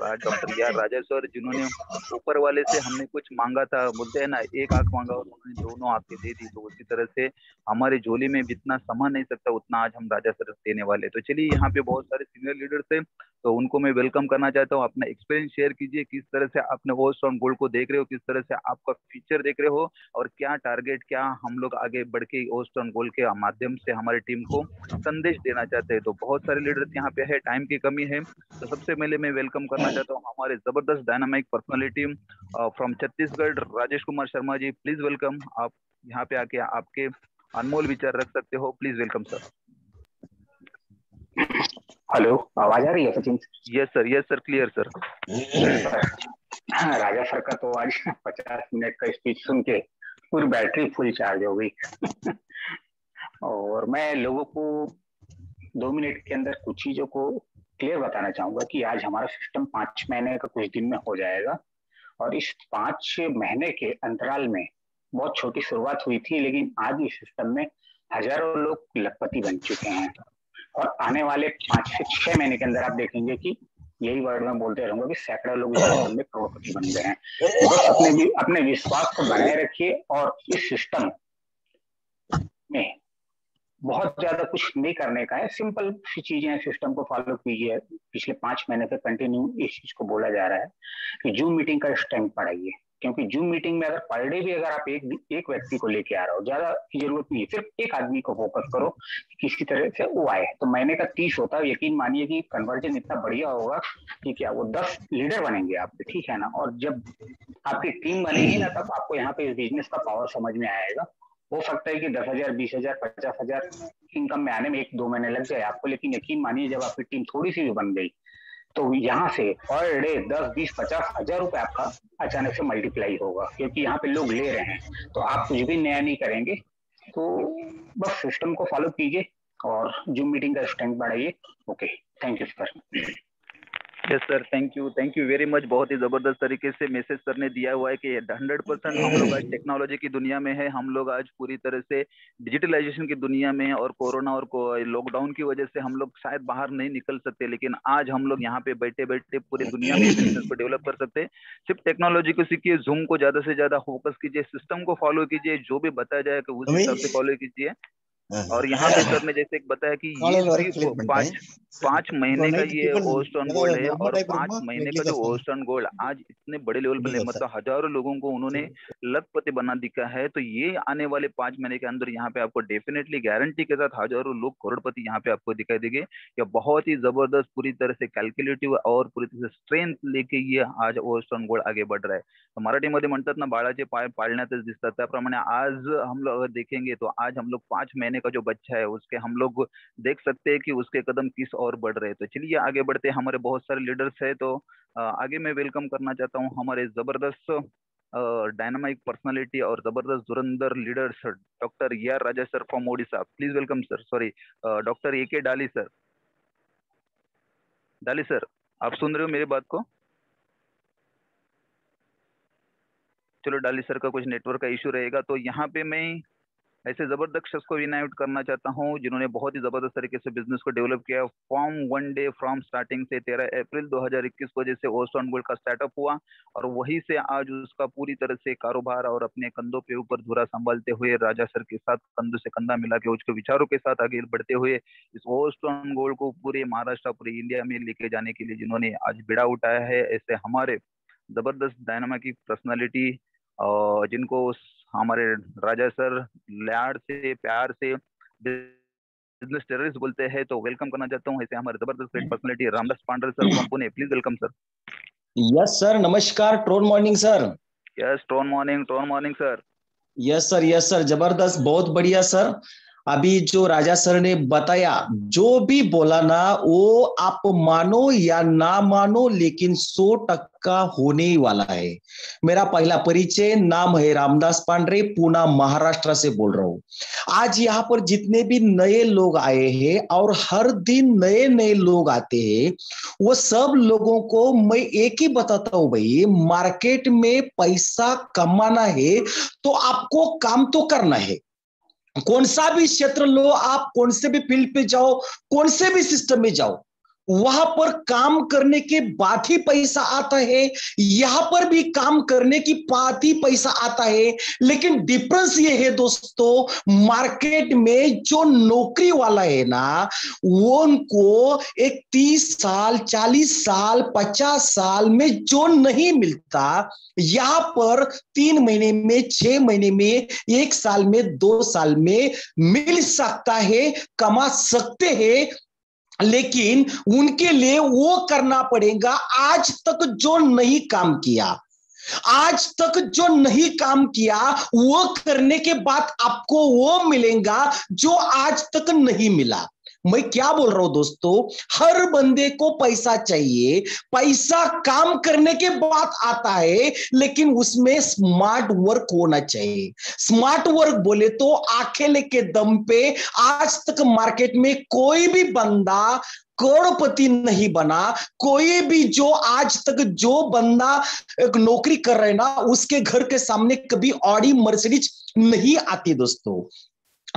E.R. राजा सर, जिन्होंने ऊपर वाले से हमने कुछ मांगा था, बोलते हैं ना एक आंख मांगा और उन्होंने दोनों आंखें दे दी। तो उसी तरह से हमारे झोली में जितना समा नहीं सकता उतना आज हम राजा सर देने वाले। तो चलिए, यहाँ पे बहुत सारे सीनियर लीडर्स थे तो उनको मैं वेलकम करना चाहता हूँ। अपना एक्सपीरियंस शेयर कीजिए, किस तरह से आपने होस्ट ऑन गोल्ड को देख रहे हो, किस तरह से आपका फ्यूचर देख रहे हो, और क्या टारगेट, क्या हम लोग आगे बढ़ के होस्ट ऑन गोल्ड के माध्यम से हमारी टीम को संदेश देना चाहते हैं। तो बहुत सारे लीडर्स यहाँ पे है, टाइम की कमी है। तो सबसे पहले मैं वेलकम करना चाहता हूँ हमारे जबरदस्त dynamic personality from Chhattisgarh, Rajesh Kumar Sharma ji. Please welcome. आप यहाँ पे आके आपके अनमोल विचार रख सकते हो। Please welcome sir. हेलो, आवाज आ रही है Sachin? Yes sir, clear sir. Raja sir का तो आज 50 मिनट का स्पीच सुन के पूरी बैटरी फुल चार्ज हो गई। और मैं लोगों को 2 मिनट के अंदर कुछ चीजों को क्लियर बताना चाहूंगा कि आज हमारा सिस्टम 5 महीने का कुछ दिन में हो जाएगा। और इस 5 महीने के अंतराल में बहुत छोटी शुरुआत हुई थी, लेकिन आज इस सिस्टम में हजारों लोग लखपति बन चुके हैं। और आने वाले 5 से 6 महीने के अंदर आप देखेंगे कि यही वर्ड में बोलते रहूंगा कि सैकड़ों लोग इस सिस्टम में करोड़पति बन गए हैं। बस अपने विश्वास को बनाए रखिए और इस सिस्टम में बहुत ज्यादा कुछ नहीं करने का है, सिंपल सी चीजें सिस्टम को फॉलो कीजिए। पिछले 5 महीने से कंटिन्यू इस चीज को बोला जा रहा है कि जूम मीटिंग का स्ट्रेंथ बढ़ाइए। क्योंकि जूम मीटिंग में अगर पर डे भी अगर आप एक व्यक्ति को लेके आ रहे हो, ज्यादा की जरूरत नहीं है, सिर्फ एक आदमी को फोकस करो किसी तरह से वो आए, तो महीने का 30 होता है। यकीन मानिए कि कन्वर्जन इतना बढ़िया होगा कि क्या वो 10 लीडर बनेंगे आपके, ठीक है ना। और जब आपकी टीम बनेगी ना, तब आपको यहाँ पे इस बिजनेस का पावर समझ में आएगा। हो सकता है कि 10,000, 20,000, 50,000 इनकम में आने में 1-2 महीने लग जाए आपको, लेकिन यकीन मानिए जब आपकी टीम थोड़ी सी भी बन गई तो यहाँ से पर डे 10, 20, 50,000 रुपए आपका अचानक से मल्टीप्लाई होगा, क्योंकि यहाँ पे लोग ले रहे हैं। तो आप कुछ भी नया नहीं करेंगे, तो बस सिस्टम को फॉलो कीजिए और जूम मीटिंग का स्ट्रेंथ बढ़ाइए। Okay, thank you sir. Yes sir, thank you very much. बहुत ही जबरदस्त तरीके से मैसेज सर ने दिया हुआ है कि 100% हम लोग आज टेक्नोलॉजी की दुनिया में है। हम लोग आज पूरी तरह से डिजिटलाइजेशन की दुनिया में, और कोरोना और लॉकडाउन की वजह से हम लोग शायद बाहर नहीं निकल सकते, लेकिन आज हम लोग यहाँ पे बैठे बैठे पूरी दुनिया में बिजनेस को डेवलप कर सकते हैं। सिर्फ टेक्नोलॉजी को सीखिए, जूम को ज्यादा से ज्यादा फोकस कीजिए, सिस्टम को फॉलो कीजिए, जो भी बताया जाए कि उस हिसाब से फॉलो कीजिए। और यहाँ पे सर ने जैसे एक बताया कि ये सिर्फ 5 महीने का ये होस्ट ऑन गोल्ड है, और 5 महीने का जो होस्ट ऑन गोल्ड आज इतने बड़े लेवल पे मतलब हजारों लोगों को उन्होंने लखपति बना दिखा है। तो ये आने वाले 5 महीने के अंदर यहाँ पे आपको डेफिनेटली गारंटी के साथ हजारों लोग करोड़पति यहाँ पे आपको दिखाई देंगे। या बहुत ही जबरदस्त, पूरी तरह से कैलकुलेटिव और पूरी तरह से स्ट्रेंथ लेके ये आज होस्ट ऑन गोल्ड आगे बढ़ रहा है। तो मराठीमध्ये म्हणतात ना, बाळाचे पाय पाळण्यातच दिसतात, त्याप्रमाणे आज हम लोग अगर देखेंगे तो आज हम लोग 5 महीने का जो बच्चा है उसके हम लोग देख सकते हैं कि उसके कदम किस और बढ़ रहे हैं। तो चलिए आगे बढ़ते हैं, हमारे बहुत सारे लीडर्स है। तो आगे मैं वेलकम करना चाहता हूँ हमारे जबरदस्त डायनामिक पर्सनालिटी और जबरदस्त धुरंधर leader sir, doctor AR Raja sir from Odisha. Please welcome sir. Sorry, doctor AK डाली सर। डाली सर, आप सुन रहे हो मेरी बात को? चलो, डाली सर का कुछ नेटवर्क का इशू रहेगा। तो यहाँ पे मैं ऐसे जबरदस्त शख्स को इनाइट करना चाहता हूँ जिन्होंने बहुत ही जबरदस्त तरीके से बिजनेस को डेवलप किया। From one day, from starting से 13 अप्रैल 2021 को जैसे ओस्ट ऑन गोल्ड का स्टार्टअप हुआ, और वहीं से आज उसका पूरी तरह से कारोबार और अपने कंधों पे ऊपर धुरा संभालते हुए राजा सर के साथ कंधों से कंधा मिला के उसके विचारों के साथ आगे बढ़ते हुए इस ओस्ट ऑन गोल्ड को पूरे महाराष्ट्र, पूरे इंडिया में लेके जाने के लिए जिन्होंने आज बिड़ा उठाया है, ऐसे हमारे जबरदस्त डायनामिक पर्सनालिटी जिनको हमारे राजा सर लाड से, प्यार से बिजनेस टेररिस्ट बोलते हैं, तो वेलकम करना चाहता हूँ ऐसे हमारे जबरदस्त personality Ramdas Pandey sir from Pune. Please welcome sir. Yes sir, नमस्कार। ट्रोन मॉर्निंग सर। यस, ट्रोन मॉर्निंग सर। यस सर, जबरदस्त, बहुत बढ़िया सर। अभी जो राजा सर ने बताया, जो भी बोला ना, वो आप मानो या ना मानो, लेकिन 100% होने ही वाला है। मेरा पहला परिचय, नाम है रामदास पांडे, पुणे महाराष्ट्र से बोल रहा हूं। आज यहाँ पर जितने भी नए लोग आए हैं और हर दिन नए नए लोग आते हैं, वो सब लोगों को मैं एक ही बताता हूं, भाई मार्केट में पैसा कमाना है तो आपको काम तो करना है। कौन सा भी क्षेत्र लो आप, कौन से भी फील्ड पे जाओ, कौन से भी सिस्टम में जाओ, वहां पर काम करने के बाद ही पैसा आता है। यहां पर भी काम करने की बाद ही पैसा आता है। लेकिन डिफरेंस ये है दोस्तों, मार्केट में जो नौकरी वाला है ना, वो उनको एक 30 साल, 40 साल, 50 साल में जो नहीं मिलता, यहां पर 3 महीने में, 6 महीने में, 1 साल में, 2 साल में मिल सकता है, कमा सकते हैं। लेकिन उनके लिए वो करना पड़ेगा आज तक जो नहीं काम किया। आज तक जो नहीं काम किया, वो करने के बाद आपको वो मिलेगा जो आज तक नहीं मिला। मैं क्या बोल रहा हूं दोस्तों, हर बंदे को पैसा चाहिए, पैसा काम करने के बाद आता है, लेकिन उसमें स्मार्ट वर्क होना चाहिए। स्मार्ट वर्क बोले तो अकेले के दम पे आज तक मार्केट में कोई भी बंदा करोड़पति नहीं बना। कोई भी जो आज तक जो बंदा एक नौकरी कर रहे ना, उसके घर के सामने कभी ऑडी मर्सिडीज नहीं आती दोस्तों।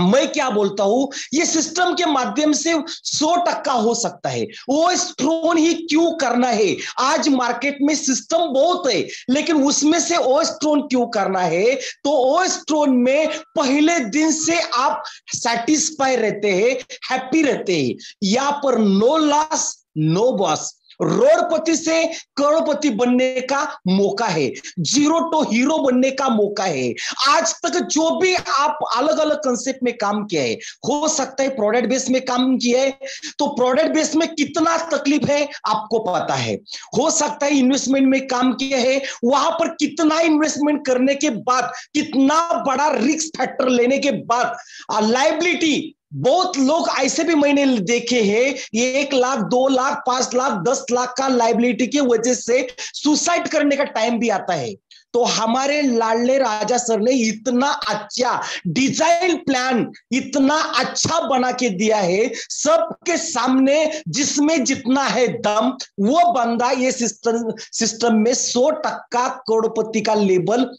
मैं क्या बोलता हूं, ये सिस्टम के माध्यम से 100% हो सकता है। ओएस्ट्रोन ही क्यों करना है? आज मार्केट में सिस्टम बहुत है, लेकिन उसमें से ओएस्ट्रोन क्यों करना है? तो ओएस्ट्रोन में पहले दिन से आप सेटिस्फाई रहते हैं, हैप्पी रहते हैं। यहां पर नो लॉस, नो बॉस। रोडपति से करोड़पति बनने का मौका है, जीरो टू हीरो बनने का मौका है। आज तक जो भी आप अलग अलग कंसेप्ट में काम किया है, हो सकता है प्रोडक्ट बेस में काम किया है, तो प्रोडक्ट बेस में कितना तकलीफ है आपको पता है। हो सकता है इन्वेस्टमेंट में काम किया है, वहां पर कितना इन्वेस्टमेंट करने के बाद, कितना बड़ा रिस्क फैक्टर लेने के बाद लायबिलिटी। बहुत लोग ऐसे भी मैंने देखे हैं, 1 लाख, 2 लाख, 5 लाख, 10 लाख का लायबिलिटी की वजह से सुसाइड करने का टाइम भी आता है। तो हमारे लाडले राजा सर ने इतना अच्छा डिजाइन प्लान, इतना अच्छा बना के दिया है सबके सामने, जिसमें जितना है दम, वो बंदा ये सिस्टम में 100% करोड़पति का लेवल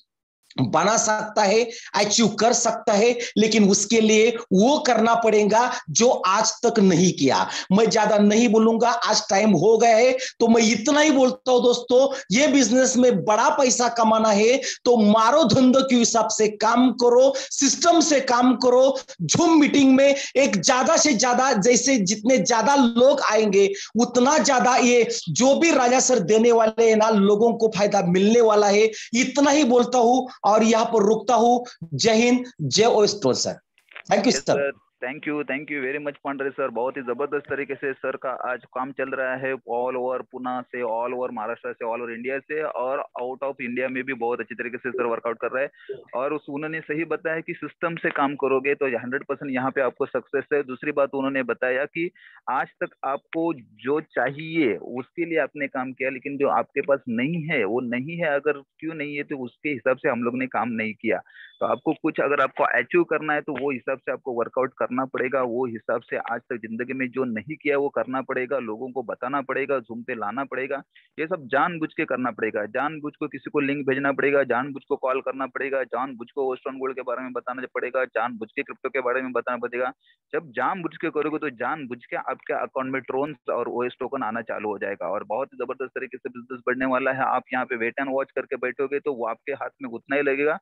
बना सकता है, अचीव कर सकता है। लेकिन उसके लिए वो करना पड़ेगा जो आज तक नहीं किया। मैं ज्यादा नहीं बोलूंगा, आज टाइम हो गया है, तो मैं इतना ही बोलता हूं दोस्तों, ये बिजनेस में बड़ा पैसा कमाना है तो मारो धंधो के हिसाब से काम करो, सिस्टम से काम करो। जूम मीटिंग में एक ज्यादा से ज्यादा, जैसे जितने ज्यादा लोग आएंगे उतना ज्यादा ये जो भी राजा सर देने वाले हैं ना, लोगों को फायदा मिलने वाला है। इतना ही बोलता हूं और यहां पर रुकता हूं। जय हिंद, जय ओएस्ट्रोन sir. Thank you sir. Thank you very much पांडरे सर। बहुत ही जबरदस्त तरीके से सर का आज काम चल रहा है, ऑल ओवर पुणे से, ऑल ओवर महाराष्ट्र से, ऑल ओवर इंडिया से, और आउट ऑफ इंडिया में भी बहुत अच्छी तरीके से सर वर्कआउट कर रहा है। और उस उन्होंने सही बताया कि सिस्टम से काम करोगे तो 100% यहाँ पे आपको सक्सेस है। दूसरी बात उन्होंने बताया कि आज तक आपको जो चाहिए उसके लिए आपने काम किया, लेकिन जो आपके पास नहीं है वो नहीं है। अगर क्यों नहीं है तो उसके हिसाब से हम लोग ने काम नहीं किया। तो आपको कुछ अगर आपको अचीव करना है तो वो हिसाब से आपको वर्कआउट करना पड़ेगा। वो हिसाब से आज तक जिंदगी में जो नहीं किया वो करना पड़ेगा, लोगों को बताना पड़ेगा, झूम पे लाना पड़ेगा। ये सब जानबूझ के करना पड़ेगा, जानबूझ को किसी को लिंक भेजना पड़ेगा, जानबूझ को कॉल करना पड़ेगा, जानबूझ को वेस्टर्न गोल्ड के बारे में बताना पड़ेगा, जानबूझ के क्रिप्टो के बारे में बताना पड़ेगा। जब जानबूझ के करोगे तो जानबूझ के आपके अकाउंट में ट्रोन और ओएस टोकन आना चालू हो जाएगा, और बहुत ही जबरदस्त तरीके से बिजनेस बढ़ने वाला है। आप यहाँ पे वेट एंड वॉच करके बैठोगे तो वो आपके हाथ में उतना ही लगेगा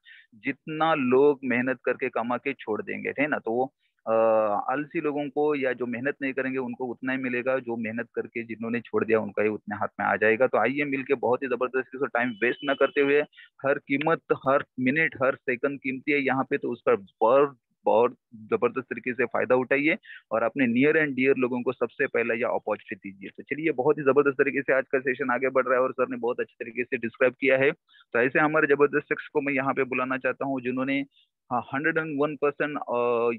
जितना लोग मेहनत करके कमा के छोड़ देंगे, है ना। तो वो आलसी लोगों को या जो मेहनत नहीं करेंगे उनको उतना ही मिलेगा, जो मेहनत करके जिन्होंने छोड़ दिया उनका ही उतने हाथ में आ जाएगा। तो आइए मिलके बहुत ही जबरदस्ती से टाइम वेस्ट ना करते हुए, हर कीमत, हर मिनट, हर सेकंड कीमती है यहाँ पे, तो उसका बहुत बहुत जबरदस्त तरीके से फायदा उठाइए और अपने नियर एंड डियर लोगों को सबसे पहले यह अपॉर्चुनिटी दीजिए। तो चलिए, बहुत ही जबरदस्त तरीके से आज का सेशन आगे बढ़ रहा है और सर ने बहुत अच्छे तरीके से डिस्क्राइब किया है। तो ऐसे हमारे जबरदस्त शख्स को मैं यहाँ पे बुलाना चाहता हूँ जिन्होंने 101%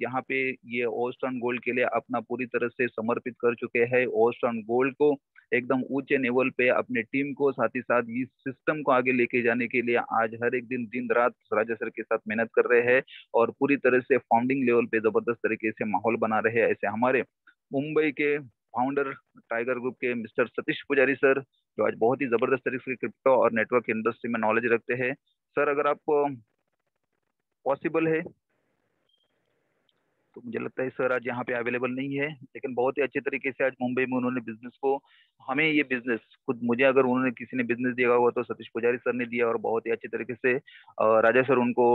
यहाँ पे ये ओस्टर्न गोल्ड के लिए अपना पूरी तरह से समर्पित कर चुके हैं। ओस्टर्न गोल्ड को एकदम ऊंचे लेवल पे अपने टीम को, साथ ही साथ इस सिस्टम को आगे लेके जाने के लिए आज हर एक दिन दिन रात राजा सर के साथ मेहनत कर रहे हैं और पूरी तरह से फाउंडिंग लेवल पे जबरदस्त तरीके से माहौल बना रहे हैं। ऐसे हमारे मुंबई के फाउंडर टाइगर ग्रुप के मिस्टर सतीश पुजारी सर, जो आज बहुत ही जबरदस्त तरीके से क्रिप्टो और नेटवर्क इंडस्ट्री में नॉलेज रखते हैं। सर, अगर आपको पॉसिबल है तो मुझे लगता है सर आज यहाँ पे अवेलेबल नहीं है, लेकिन बहुत ही अच्छे तरीके से आज मुंबई में उन्होंने बिजनेस को, हमें ये बिजनेस खुद, मुझे अगर उन्होंने किसी ने बिजनेस दिया हुआ तो सतीश पुजारी सर ने दिया, और बहुत ही अच्छे तरीके से राजा सर उनको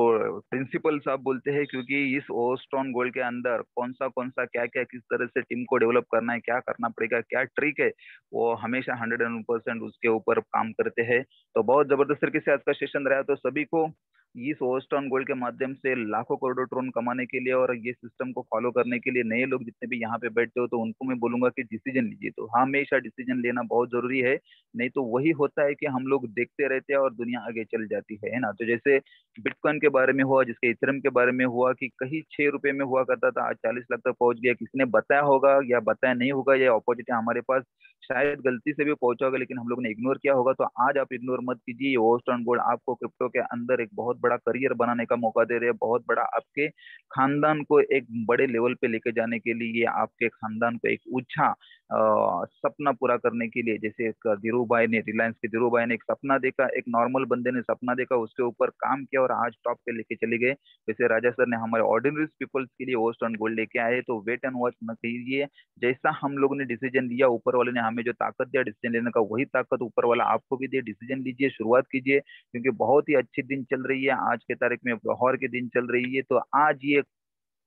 प्रिंसिपल साहब बोलते हैं, क्योंकि इस ओस्ट्रॉन गोल्ड के अंदर कौन सा क्या क्या किस तरह से टीम को डेवलप करना है, क्या करना पड़ेगा, क्या ट्रिक है, वो हमेशा 101% उसके ऊपर काम करते हैं। तो बहुत जबरदस्त तरीके से आज का सेशन रहा। तो सभी को इस ओस्टर्न गोल्ड के माध्यम से लाखों करोड़ों ट्रोन कमाने के लिए और ये सिस्टम को फॉलो करने के लिए नए लोग जितने भी यहाँ पे बैठते हो तो उनको मैं बोलूंगा कि डिसीजन लीजिए। तो हमेशा डिसीजन लेना बहुत जरूरी है, नहीं तो वही होता है कि हम लोग देखते रहते हैं और दुनिया आगे चल जाती है ना। तो जैसे बिटकॉइन के बारे में हुआ, जिसके इथेरियम के बारे में हुआ कि कहीं 6 रुपए में हुआ करता था, आज 40 लाख तक पहुंच गया। किसी ने बताया होगा या बताया नहीं होगा, ये अपॉर्चुनिटी हमारे पास शायद गलती से भी पहुंचा होगा, लेकिन हम लोग ने इग्नोर किया होगा। तो आज आप इग्नोर मत कीजिए, ये ओस्टर्न गोल्ड आपको क्रिप्टो के अंदर एक बहुत बड़ा करियर बनाने का मौका दे रहे हैं, बहुत बड़ा आपके खानदान को एक बड़े लेवल पे लेके जाने के लिए, आपके खानदान को एक ऊंचा सपना पूरा करने के लिए। जैसे धीरू भाई ने, रिलायंस के धीरू भाई ने एक सपना देखा, एक नॉर्मल बंदे ने सपना देखा, उसके ऊपर काम किया और आज टॉप पे लेके चले गए। वैसे राजा सर ने हमारे ऑर्डिनरी पीपल्स के लिए ओस्टर्न गोल्ड लेके आए। तो वेट एंड वॉच मत कीजिए, जैसा हम लोगों ने डिसीजन लिया, ऊपर वाले ने हमें जो ताकत दिया डिसीजन लेने का, वही ताकत ऊपर वाला आपको भी दे। डिसीजन लीजिए, शुरुआत कीजिए, क्योंकि बहुत ही अच्छी दिन चल रही है। आज के तारीख में लाहौर के दिन चल रही है। तो आज ये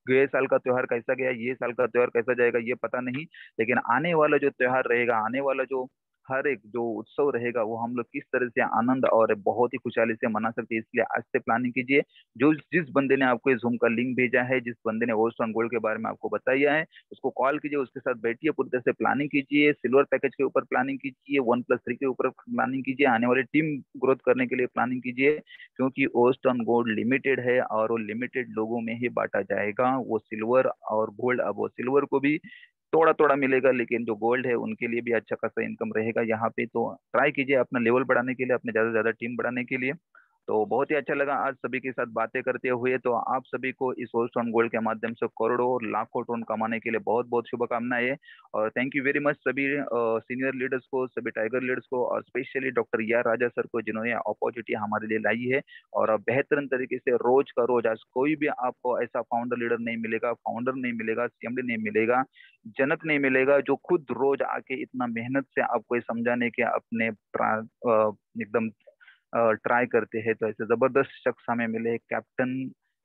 गए साल का त्योहार कैसा गया, ये साल का त्योहार कैसा जाएगा ये पता नहीं, लेकिन आने वाला जो त्योहार रहेगा, आने वाला जो हर एक जो उत्सव रहेगा, वो हम लोग किस तरह से आनंद और बहुत ही खुशहाली से मना सकते हैं। इसलिए आज से प्लानिंग कीजिए। जो जिस बंदे ने आपको जूम का लिंक भेजा है, जिस बंदे ने ओस्टर्न गोल्ड के बारे में आपको बताया है, उसको कॉल कीजिए, उसके साथ बैठिए, पूरी तरह से प्लानिंग कीजिए। सिल्वर पैकेज के ऊपर प्लानिंग कीजिए, 1+3 के ऊपर प्लानिंग कीजिए, आने वाली टीम ग्रोथ करने के लिए प्लानिंग कीजिए, क्योंकि ओस्टर्न गोल्ड लिमिटेड है और वो लिमिटेड लोगों में ही बांटा जाएगा। वो सिल्वर और गोल्ड, अब वो सिल्वर को भी थोड़ा थोड़ा मिलेगा, लेकिन जो गोल्ड है उनके लिए भी अच्छा खासा इनकम रहेगा यहाँ पे। तो ट्राई कीजिए अपना लेवल बढ़ाने के लिए, अपने ज्यादा से ज्यादा टीम बढ़ाने के लिए। तो बहुत ही अच्छा लगा आज सभी के साथ बातें करते हुए। तो आप सभी को इस ओस्टर्न गोल्ड के माध्यम से करोड़ों और लाखों टोन कमाने के लिए बहुत बहुत शुभकामनाएं। और थैंक यू वेरी मच सभी सीनियर लीडर्स को, सभी टाइगर लीडर्स को, और स्पेशली डॉक्टर या राजा सर को, जिन्होंने अपॉर्चुनिटी हमारे लिए लाई है। और बेहतरीन तरीके से रोज का रोज, आज कोई भी आपको ऐसा फाउंडर लीडर नहीं मिलेगा, फाउंडर नहीं मिलेगा, सीएमडी नहीं मिलेगा, जनक नहीं मिलेगा, जो खुद रोज आके इतना मेहनत से आपको ये समझाने के अपने एकदम ट्राई करते हैं। तो ऐसे जबरदस्त शख्स हमें मिले, कैप्टन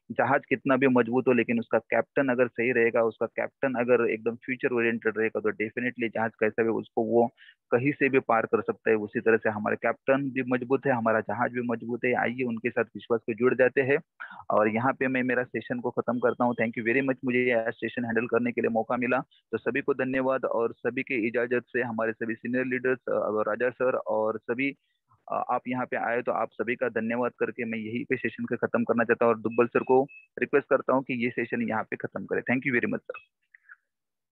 जहाज कितना भी मजबूत हो, लेकिन उसका कैप्टन अगर सही रहेगा, उसका कैप्टन अगर एकदम फ्यूचर ओरिएंटेड रहेगा, तो डेफिनेटली जहाज कैसा भी उसको वो कहीं से भी पार कर सकता है। उसी तरह से हमारे कैप्टन भी मजबूत है, हमारा जहाज भी मजबूत है। आइए उनके साथ विश्वास पे जुड़ जाते हैं। और यहाँ पे मैं मेरा सेशन को खत्म करता हूँ। थैंक यू वेरी मच, मुझे यह सेशन हैंडल करने के लिए मौका मिला। तो सभी को धन्यवाद, और सभी के इजाजत से हमारे सभी सीनियर लीडर्स, राजा सर और सभी आप यहाँ पे आए, तो आप सभी का धन्यवाद करके मैं यही पे सेशन को खत्म करना चाहता हूँ, और दुब्बल सर को रिक्वेस्ट करता हूँ कि ये सेशन यहाँ पे खत्म करें। Thank you very much sir.